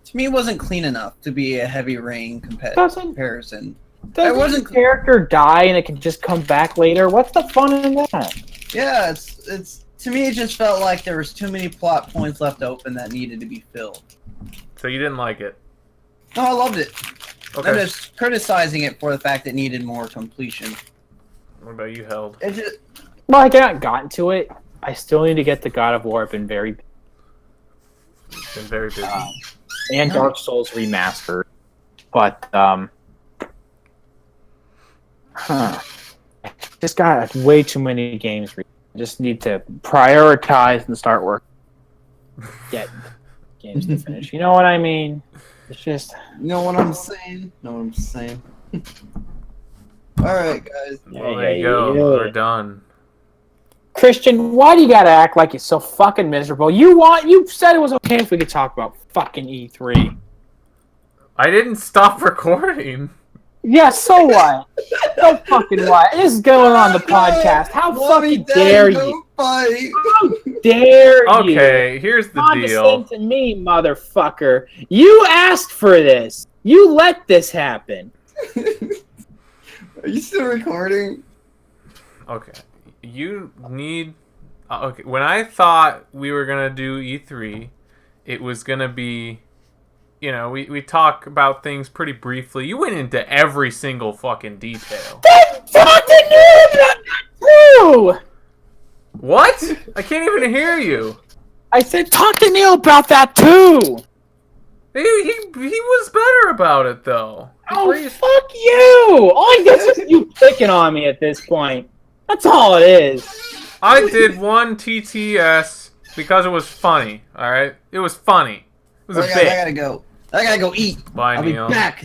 to me, it wasn't clean enough to be a Heavy Rain comparison. Doesn't the character die and it can just come back later? What's the fun in that? Yeah, it's to me, it just felt like there was too many plot points left open that needed to be filled. So you didn't like it? No, I loved it. Okay. I'm just criticizing it for the fact it needed more completion. What about you, Held? It just, Well, I got gotten to it. I still need to get the God of War. I've been very Been very busy. and Dark Souls remastered, but just got way too many games. I just need to prioritize and start work. Get games to finish. You know what I mean? It's just. you know what I'm saying? All right, guys. Well, there you go. We're done. Christian, why do you gotta act like it's so fucking miserable? You said it was okay if we could talk about fucking E3. I didn't stop recording. Yeah, so what? So fucking what? This is going on the podcast. How fucking dare you? How dare you? Okay, here's the deal. Condescend to me, motherfucker. You asked for this. You let this happen. Are you still recording? Okay. You need... okay, when I thought we were going to do E3, it was going to be... You know, we talk about things pretty briefly. You went into every single fucking detail. That's fucking new about that too! What? I can't even hear you. I said talk to Neil about that too! He was better about it, though. Oh, fuck you! All I guess is you picking on me at this point. That's all it is. I did one TTS because it was funny, alright? It was funny. It was a bit. I gotta go eat. Bye, I'll be Neil. back.